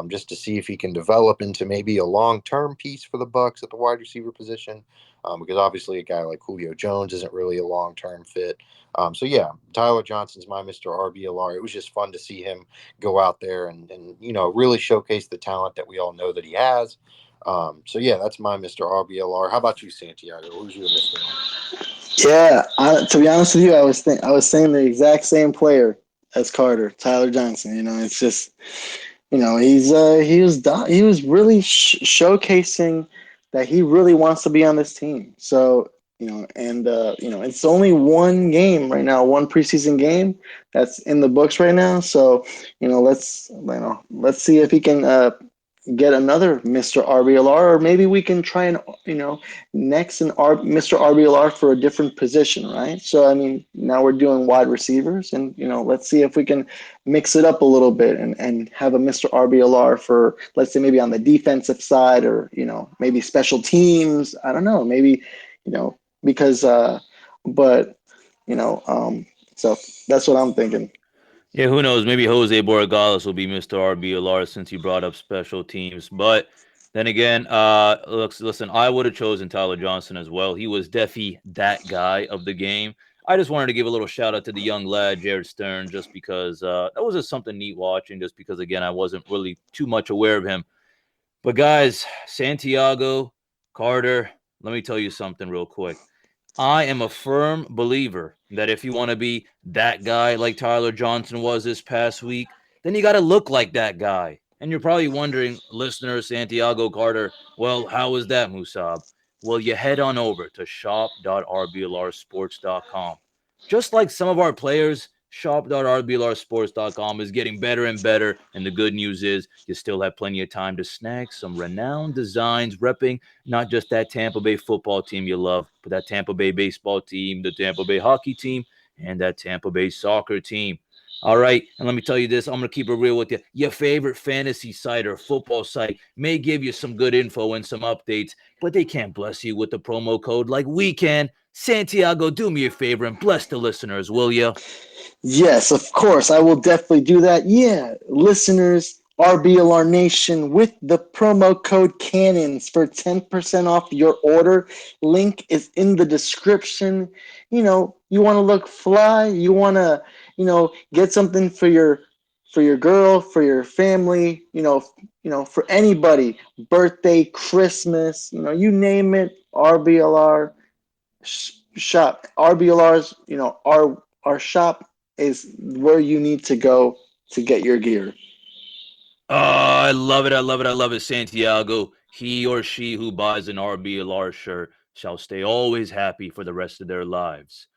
just to see if he can develop into maybe a long-term piece for the Bucs at the wide receiver position. Because obviously a guy like Julio Jones isn't really a long-term fit. So yeah, Tyler Johnson's my Mr. RBLR. It was just fun to see him go out there and really showcase the talent that we all know that he has. So yeah, that's my Mr. RBLR. How about you, Santiago? Who's your Mr. R? Yeah, to be honest with you, I was saying the exact same player as Carter, Tyler Johnson. It's just, he was really showcasing that he really wants to be on this team. So it's only one game right now, one preseason game that's in the books right now. So let's see if he can get another Mr. RBLR, or maybe we can try and next Mr. RBLR for a different position, right? So I mean, now we're doing wide receivers, and let's see if we can mix it up a little bit and have a Mr. RBLR for, let's say, maybe on the defensive side, or maybe special teams. I don't know, maybe because but so that's what I'm thinking. Yeah, who knows? Maybe Jose Borregales will be Mr. RBLR since you brought up special teams. But then again, listen, I would have chosen Tyler Johnson as well. He was definitely that guy of the game. I just wanted to give a little shout out to the young lad, Jared Stern, just because that was just something neat watching, just because, again, I wasn't really too much aware of him. But guys, Santiago, Carter, let me tell you something real quick. I am a firm believer that if you want to be that guy like Tyler Johnson was this past week, then you got to look like that guy. And you're probably wondering, listener Santiago, Carter, well, how is that, Musab? Well, you head on over to shop.rblrsports.com. Just like some of our players, shop.rblrsports.com is getting better and better. And the good news is you still have plenty of time to snag some renowned designs repping not just that Tampa Bay football team you love, but that Tampa Bay baseball team, the Tampa Bay hockey team, and that Tampa Bay soccer team. All right, and let me tell you this, I'm going to keep it real with you. Your favorite fantasy site or football site may give you some good info and some updates, but they can't bless you with the promo code like we can. Santiago, do me a favor and bless the listeners, will you? Yes, of course. I will definitely do that. Yeah, listeners, RBLR Nation, with the promo code Cannons for 10% off your order. Link is in the description. You want to look fly, you want to, get something for your girl, for your family, for anybody, birthday, Christmas, you name it, RBLR shop. RBLR's, our shop is where you need to go to get your gear. Oh, I love it. I love it. I love it, Santiago. He or she who buys an RBLR shirt shall stay always happy for the rest of their lives.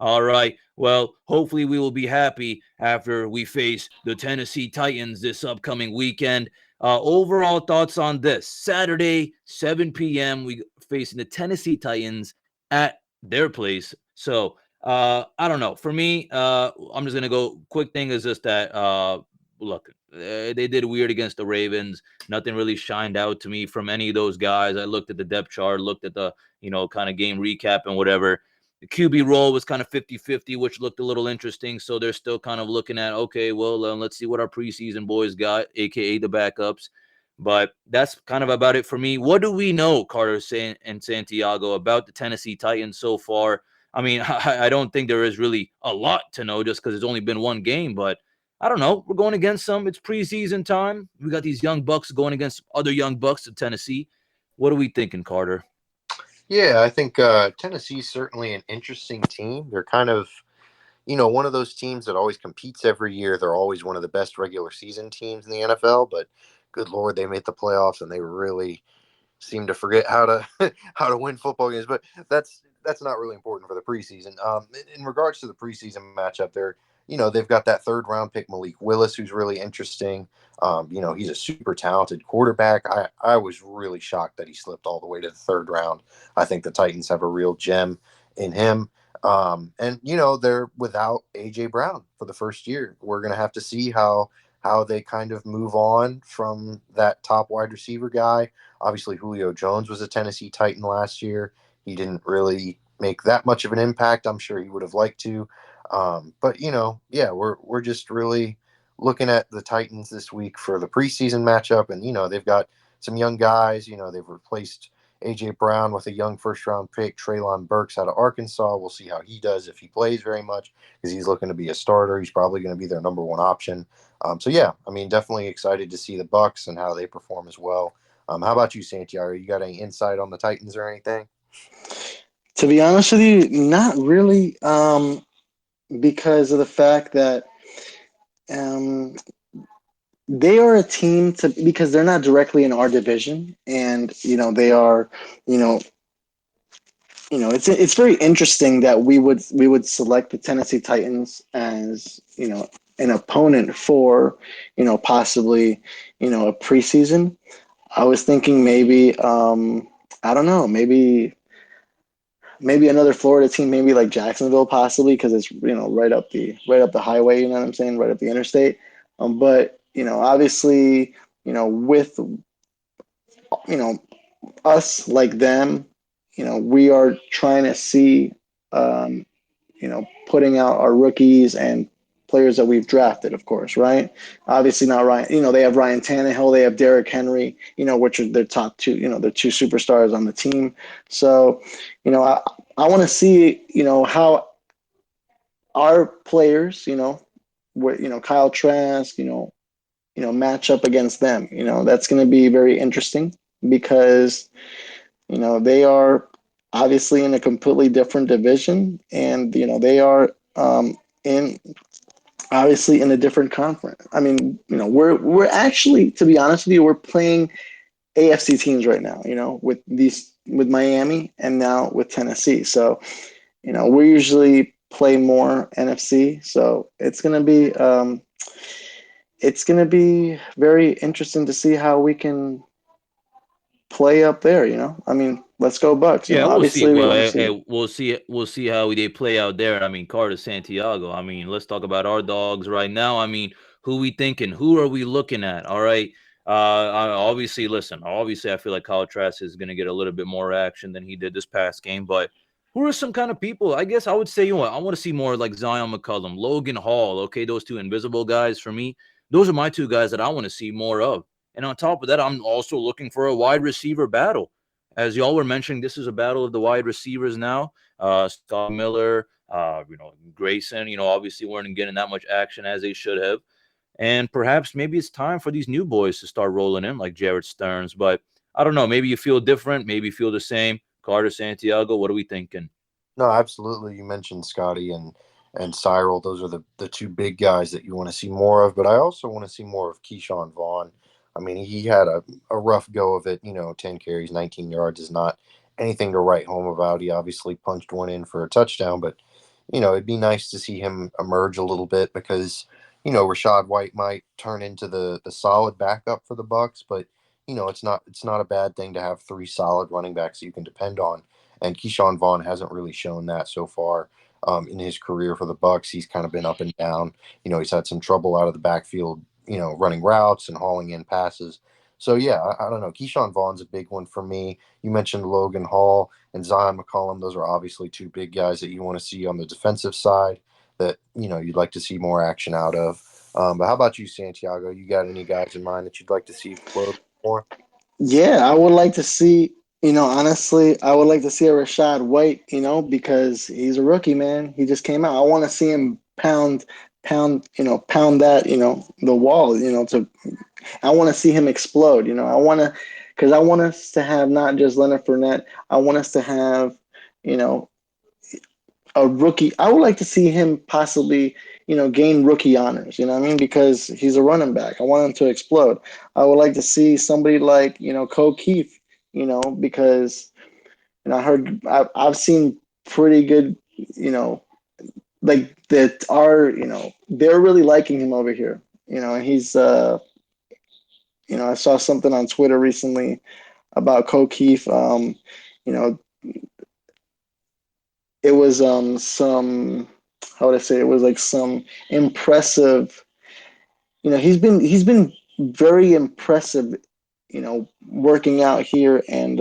All right. Well, hopefully we will be happy after we face the Tennessee Titans this upcoming weekend. Overall thoughts on this. Saturday, 7 p.m., we facing the Tennessee Titans at their place. So, I don't know. For me, I'm just going to go. Quick thing is just that look, they did weird against the Ravens. Nothing really shined out to me from any of those guys. I looked at the depth chart, looked at the, kind of game recap and whatever. The QB role was kind of 50-50, which looked a little interesting. So they're still kind of looking at, okay, well, let's see what our preseason boys got, a.k.a. the backups. But that's kind of about it for me. What do we know, Carter and Santiago, about the Tennessee Titans so far? I mean, I don't think there is really a lot to know just because it's only been one game. But I don't know. We're going against some. It's preseason time. We got these young Bucs going against other young Bucs of Tennessee. What are we thinking, Carter? Yeah, I think Tennessee's certainly an interesting team. They're kind of, one of those teams that always competes every year. They're always one of the best regular season teams in the NFL, but good Lord, they made the playoffs and they really seem to forget how to win football games. But that's not really important for the preseason. In regards to the preseason matchup, they've got that third round pick Malik Willis, who's really interesting. He's a super talented quarterback. I was really shocked that he slipped all the way to the third round. I think the Titans have a real gem in him. They're without AJ Brown for the first year. We're going to have to see how they kind of move on from that top wide receiver guy. Obviously, Julio Jones was a Tennessee Titan last year. He didn't really make that much of an impact. I'm sure he would have liked to. We're just really looking at the Titans this week for the preseason matchup. And, they've got some young guys. They've replaced A.J. Brown with a young first-round pick, Treylon Burks out of Arkansas. We'll see how he does if he plays very much because he's looking to be a starter. He's probably going to be their number one option. Definitely excited to see the Bucs and how they perform as well. How about you, Santiago? You got any insight on the Titans or anything? To be honest with you, not really, because of the fact that they are a team because they're not directly in our division, and they are, it's very interesting that we would select the Tennessee Titans as an opponent for possibly a preseason. I was thinking maybe I don't know, maybe another Florida team, maybe like Jacksonville possibly, because it's right up the highway, you know what I'm saying, right up the interstate. But obviously with us like them, we are trying to see putting out our rookies and players that we've drafted, of course, right? Obviously not Ryan. They have Ryan Tannehill, they have Derrick Henry, which are their top two, their two superstars on the team. So, I want to see, how our players, Kyle Trask, match up against them. That's going to be very interesting because, they are obviously in a completely different division, and they are in obviously in a different conference. I mean, we're actually, to be honest with you, we're playing AFC teams right now, with Miami and now with Tennessee. So, we usually play more NFC. So it's gonna be very interesting to see how we can play up there. I mean, let's go Bucs. Yeah, we'll obviously see. we Well, want to see. we'll see how they play out there. I mean, Carter Santiago. I mean, let's talk about our dogs right now. I mean, who we thinking? Who are we looking at? All right. Obviously, I feel like Kyle Trask is going to get a little bit more action than he did this past game. But who are some kind of people? I guess I would say, I want to see more like Zion McCollum, Logan Hall. Okay, those two invisible guys for me. Those are my two guys that I want to see more of. And on top of that, I'm also looking for a wide receiver battle. As y'all were mentioning, this is a battle of the wide receivers now. Scotty Miller, Grayson, obviously weren't getting that much action as they should have. And perhaps maybe it's time for these new boys to start rolling in like Jared Stearns. But I don't know. Maybe you feel different. Maybe you feel the same. Carter Santiago, what are we thinking? No, absolutely. You mentioned Scotty and Cyril. Those are the two big guys that you want to see more of. But I also want to see more of Keyshawn Vaughn. I mean, he had a rough go of it. 10 carries, 19 yards is not anything to write home about. He obviously punched one in for a touchdown, but, it'd be nice to see him emerge a little bit because, Rachaad White might turn into the solid backup for the Bucs, but, it's not a bad thing to have three solid running backs that you can depend on. And Keyshawn Vaughn hasn't really shown that so far in his career for the Bucs. He's kind of been up and down. He's had some trouble out of the backfield running routes and hauling in passes. So, yeah, I don't know. Keyshawn Vaughn's a big one for me. You mentioned Logan Hall and Zion McCollum. Those are obviously two big guys that you want to see on the defensive side that, you'd like to see more action out of. But how about you, Santiago? You got any guys in mind that you'd like to see explode more? Yeah, I would like to see, honestly, I would like to see a Rashad White, because he's a rookie, man. He just came out. I want to see him pound that, the wall, I want to see him explode. Because I want us to have not just Leonard Fournette. I want us to have, you know, a rookie. I would like to see him possibly, gain rookie honors. You know what I mean? Because he's a running back. I want him to explode. I would like to see somebody like, Cole Keith. Because I've seen pretty good, like that are, they're really liking him over here. And he's, I saw something on Twitter recently about Cole Keith. You know, it was some, how would I say, it was like some impressive. He's been very impressive. Working out here and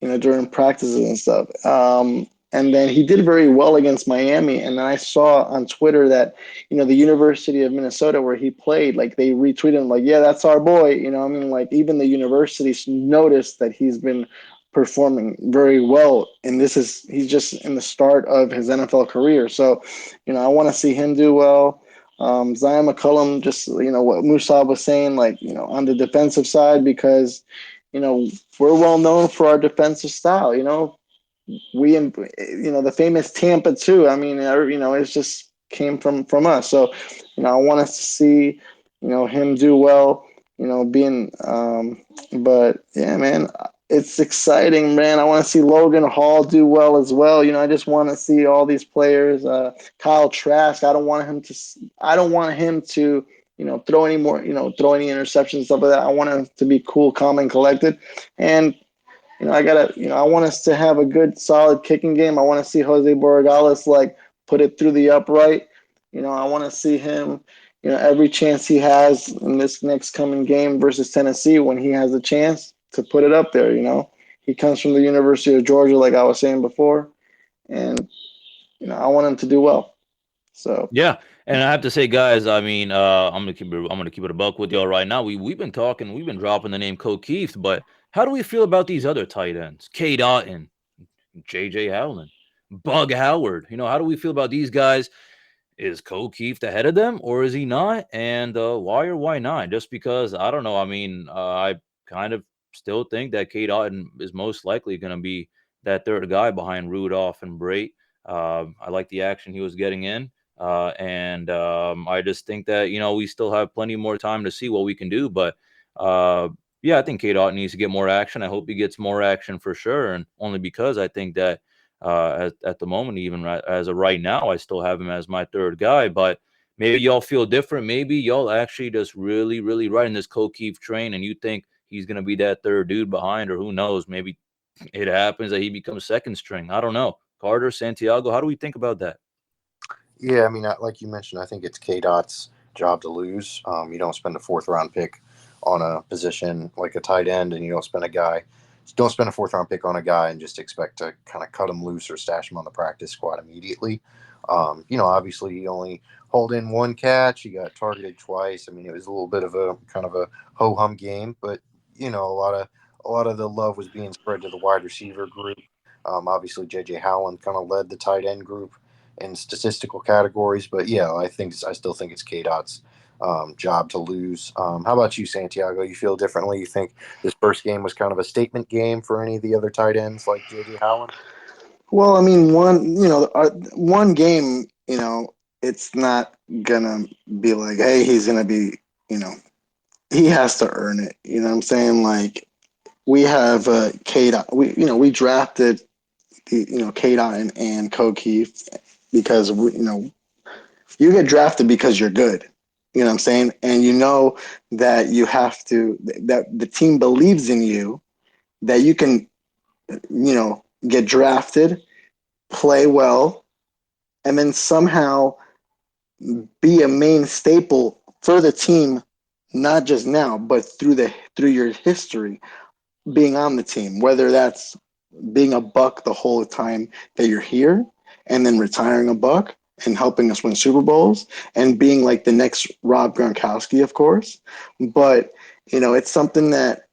during practices and stuff. And then he did very well against Miami. And then I saw on Twitter that, the University of Minnesota where he played, like they retweeted him like, yeah, that's our boy. Like even the universities noticed that he's been performing very well. And he's just in the start of his NFL career. So, I want to see him do well. Zion McCollum, just, what Musab was saying, like, on the defensive side, because, we're well known for our defensive style, the famous Tampa too. I mean, it's just came from us. So, I want us to see, him do well, but yeah, man, it's exciting, man. I want to see Logan Hall do well as well. I just want to see all these players. Kyle Trask, I don't want him to, throw any more, throw any interceptions, stuff like that. I want him to be cool, calm, and collected. And I want us to have a good, solid kicking game. I want to see Jose Borregales put it through the upright. I want to see him, every chance he has in this next coming game versus Tennessee, when he has a chance to put it up there. He comes from the University of Georgia, like I was saying before, and I want him to do well. So yeah, and I have to say, guys, I mean, I'm gonna keep it a buck with y'all right now. We've been dropping the name Cole Keith, but how do we feel about these other tight ends? K. Dotton, J.J. Howland, Bug Howard. How do we feel about these guys? Is Cole Keith ahead of them, or is he not? And why or why not? Just because, I don't know. I mean, I kind of still think that K. Dotton is most likely going to be that third guy behind Rudolph and Brait. I like the action he was getting in. And I just think that, we still have plenty more time to see what we can do. But yeah, I think K. Dotton needs to get more action. I hope he gets more action for sure. And only because I think that at the moment, even as of right now, I still have him as my third guy. But maybe y'all feel different. Maybe y'all actually just really, really riding this Cole Keith train, and you think he's going to be that third dude behind, or who knows? Maybe it happens that he becomes second string. I don't know. Carter, Santiago, how do we think about that? Yeah, I mean, like you mentioned, I think it's K-Dot's job to lose. You don't spend a fourth-round pick on a position like a tight end, and you don't spend a fourth-round pick on a guy and just expect to kind of cut him loose or stash him on the practice squad immediately. Obviously, he only hauled in one catch. He got targeted twice. I mean, it was a little bit of a kind of a ho-hum game, but a lot of the love was being spread to the wide receiver group. Obviously, J.J. Howland kind of led the tight end group in statistical categories, but yeah, I still think it's K-Dot's job to lose. How about you, Santiago? You feel differently? You think this first game was kind of a statement game for any of the other tight ends like J.J. Howland? Well, I mean, one game, it's not gonna be like, hey, he's gonna be, he has to earn it. You know what I'm saying? Like, we have K-Dot. We drafted K-Dot and Cole Keith because you get drafted because you're good. You know what I'm saying? And that you have to, that the team believes in you, that you can, get drafted, play well, and then somehow be a main staple for the team, not just now, but through your history being on the team, whether that's being a Buck the whole time that you're here and then retiring a Buck and helping us win Super Bowls and being like the next Rob Gronkowski, of course. But, it's something that,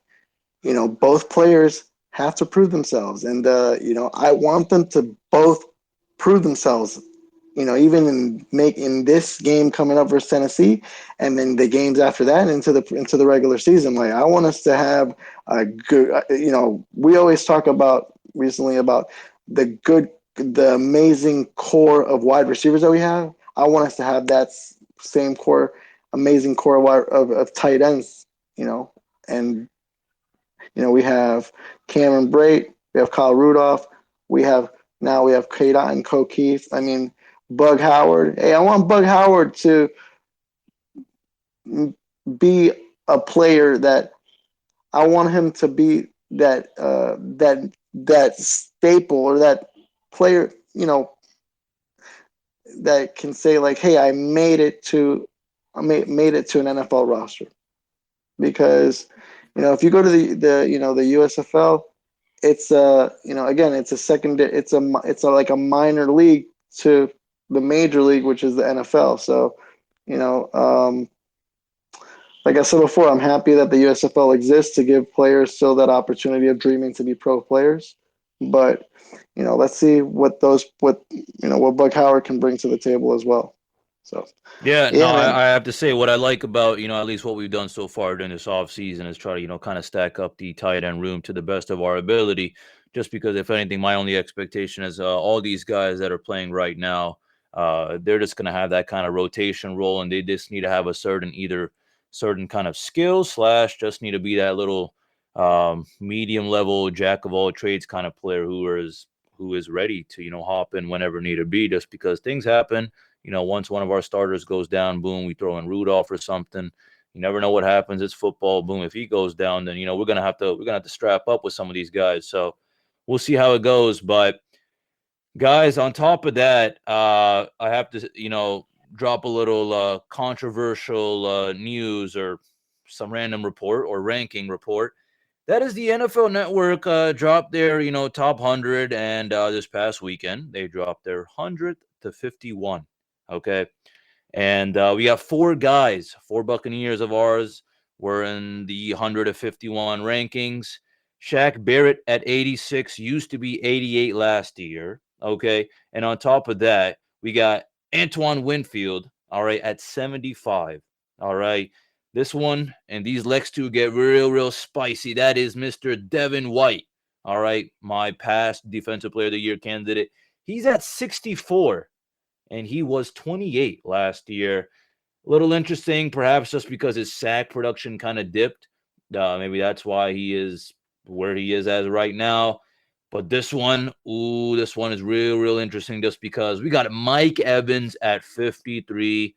both players have to prove themselves. And, I want them to both prove themselves, even in this game coming up versus Tennessee, and then the games after that into the regular season. Like, I want us to have a good, we always talk about recently about the amazing core of wide receivers that we have. I want us to have that same amazing core of tight ends, and we have Cameron Brate, we have Kyle Rudolph, we have K-Dot and Keith. I mean, Bug Howard. Hey, I want Bug Howard to be a player that I want him to be that staple or that player, that can say like, hey, I made it to an NFL roster. Because, if you go to the USFL, it's again, it's it's like a minor league to the major league, which is the NFL. So, like I said before, I'm happy that the USFL exists to give players still that opportunity of dreaming to be pro players. But, let's see what Buck Howard can bring to the table as well. So, Yeah, no, yeah, man. I have to say what I like about, at least what we've done so far during this offseason is try to, kind of stack up the tight end room to the best of our ability. Just because, if anything, my only expectation is all these guys that are playing right now, they're just going to have that kind of rotation role, and they just need to have a certain kind of skill / just need to be that little medium level jack of all trades kind of player who is ready to, hop in whenever need to be, just because things happen. Once one of our starters goes down, boom, we throw in Rudolph or something. You never know what happens. It's football. Boom. If he goes down, then we're gonna have to strap up with some of these guys. So we'll see how it goes. But guys, on top of that, I have to drop a little controversial news or some random report or ranking report. That is the NFL Network dropped their top 100, and this past weekend they dropped their 100th to 51. Okay. And we got four Buccaneers of ours were in the 100 to 51 rankings. Shaq Barrett at 86 used to be 88 last year. Okay. And on top of that, we got Antoine Winfield, all right, at 75. All right. This one and these next two get real, real spicy. That is Mr. Devon White. All right. My past Defensive Player of the Year candidate. He's at 64. And he was 28 last year. A little interesting, perhaps just because his sack production kind of dipped. Maybe that's why he is where he is as right now. But this one is real, real interesting just because we got Mike Evans at 53.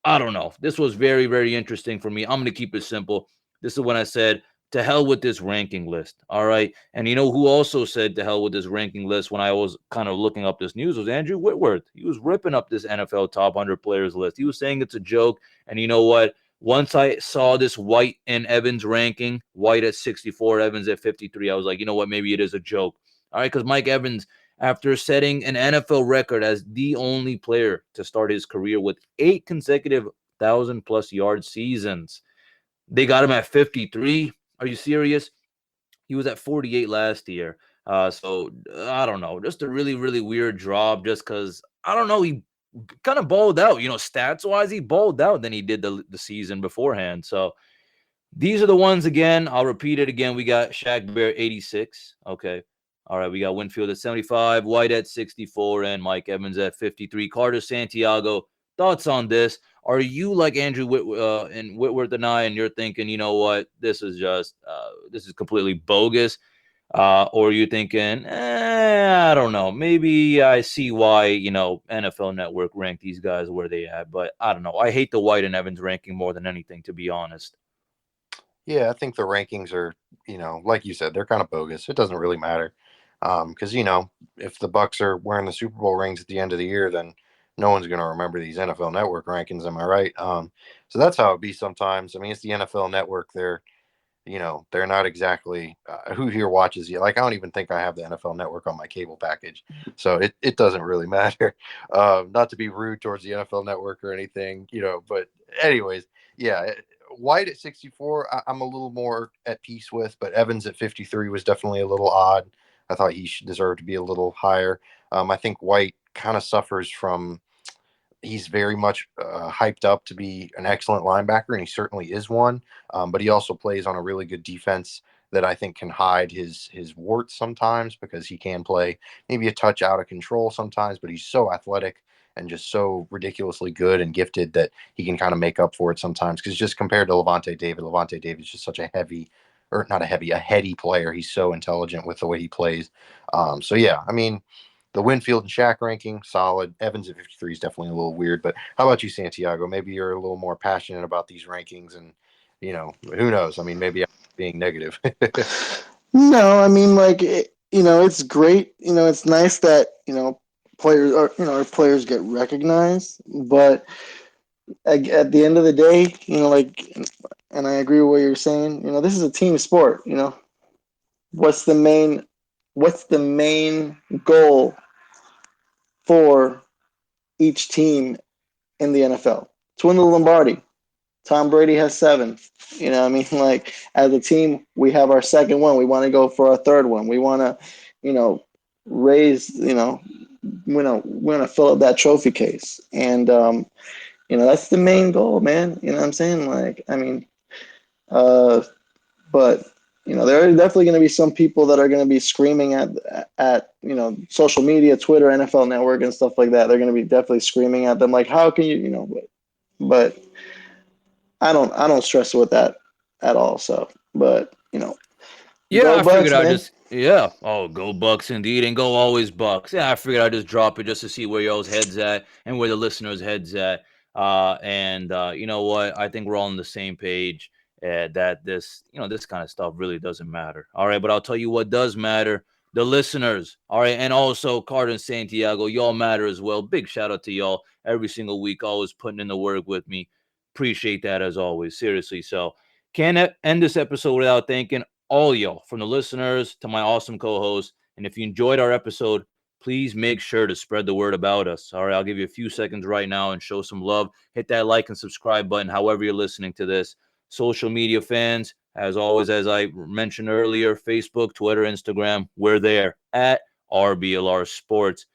I don't know. This was very, very interesting for me. I'm going to keep it simple. This is when I said, to hell with this ranking list. All right. And who also said to hell with this ranking list when I was kind of looking up this news was Andrew Whitworth. He was ripping up this NFL top 100 players list. He was saying it's a joke. And you know what? Once I saw this White and Evans ranking, White at 64, Evans at 53, I was like, you know what? Maybe it is a joke. All right. Because Mike Evans, after setting an NFL record as the only player to start his career with 8 consecutive 1,000+ yard seasons, they got him at 53. Are you serious? He was at 48 last year. So I don't know. Just a really, really weird drop just because, I don't know, he kind of balled out. Stats-wise, he balled out than he did the season beforehand. So these are the ones again. I'll repeat it again. We got Shaq Barrett, 86. Okay. All right. We got Winfield at 75, White at 64, and Mike Evans at 53. Carter Santiago, thoughts on this? Are you like Andrew Whitworth and I, and you're thinking, you know what, this is completely bogus? Or are you thinking, I don't know, maybe I see why, NFL Network ranked these guys where they at, but I don't know. I hate the White and Evans ranking more than anything, to be honest. Yeah, I think the rankings are, like you said, they're kind of bogus. It doesn't really matter. Because, if the Bucs are wearing the Super Bowl rings at the end of the year, then no one's going to remember these NFL Network rankings. Am I right? So that's how it be sometimes. I mean, it's the NFL Network. They're not exactly who here watches you. Like, I don't even think I have the NFL Network on my cable package, so it doesn't really matter. Not to be rude towards the NFL Network or anything, but anyways, yeah. White at 64, I'm a little more at peace with, but Evans at 53 was definitely a little odd. I thought he should deserve to be a little higher. I think White kind of suffers from, he's very much hyped up to be an excellent linebacker, and he certainly is one. But he also plays on a really good defense that I think can hide his warts sometimes, because he can play maybe a touch out of control sometimes, but he's so athletic and just so ridiculously good and gifted that he can kind of make up for it sometimes. Because just compared to Levante David is just such a heady player. He's so intelligent with the way he plays. So yeah, I mean, the Winfield and Shaq ranking, solid. Evans at 53 is definitely a little weird. But how about you, Santiago? Maybe you're a little more passionate about these rankings, and who knows? I mean, maybe I'm being negative. No, I mean, like, it's great. It's nice that players are our players get recognized, but at the end of the day, and I agree with what you're saying. This is a team sport. What's the main goal for each team in the NFL? To win the Lombardi. Tom Brady has 7. Like, as a team, we have our second one. We want to go for our third one. We want to, raise, we want to fill up that trophy case. And, that's the main goal, man. You know what I'm saying? Like, I mean, but, there are definitely going to be some people that are going to be screaming at social media, Twitter, NFL Network, and stuff like that. They're going to be definitely screaming at them, like, how can you, but I don't stress with that at all. So, but yeah, go I Bucs, figured I'd man. just go Bucks indeed, and go always Bucks. Yeah, I figured I'd just drop it just to see where y'all's heads at and where the listeners' heads at. And you know what? I think we're all on the same page. That this kind of stuff really doesn't matter. All right, but I'll tell you what does matter: the listeners. All right, and also Carter and Santiago, y'all matter as well. Big shout out to y'all every single week, always putting in the work with me. Appreciate that as always. Seriously, so can't end this episode without thanking all y'all, from the listeners to my awesome co-host. And if you enjoyed our episode, please make sure to spread the word about us. All right, I'll give you a few seconds right now and show some love. Hit that like and subscribe button, however you're listening to this. Social media fans, as always, as I mentioned earlier, Facebook, Twitter, Instagram, we're there at RBLR Sports.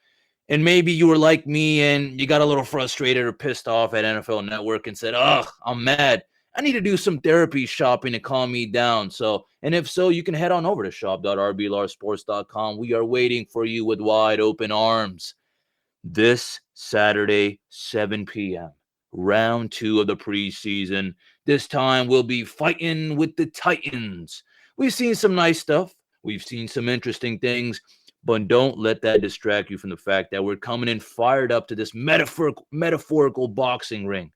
And maybe you were like me and you got a little frustrated or pissed off at NFL Network and said, ugh, I'm mad. I need to do some therapy shopping to calm me down. So, and if so, you can head on over to shop.rblrsports.com. We are waiting for you with wide open arms. This Saturday, 7 p.m., round 2 of the preseason. This time we'll be fighting with the Titans. We've seen some nice stuff. We've seen some interesting things. But don't let that distract you from the fact that we're coming in fired up to this metaphorical boxing ring.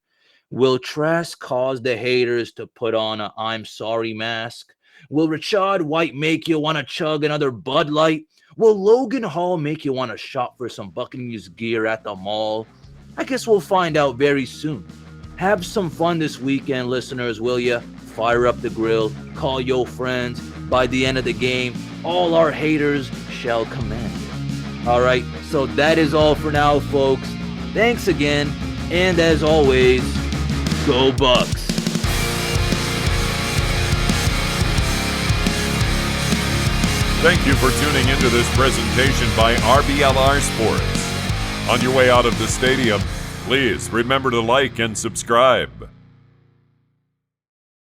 Will Trask cause the haters to put on a I'm sorry mask? Will Rashad White make you want to chug another Bud Light? Will Logan Hall make you want to shop for some Buccaneers gear at the mall? I guess we'll find out very soon. Have some fun this weekend, listeners, will ya? Fire up the grill, call your friends. By the end of the game, all our haters shall command it. All right, so that is all for now, folks. Thanks again, and as always, go Bucs. Thank you for tuning into this presentation by RBLR Sports. On your way out of the stadium, please remember to like and subscribe.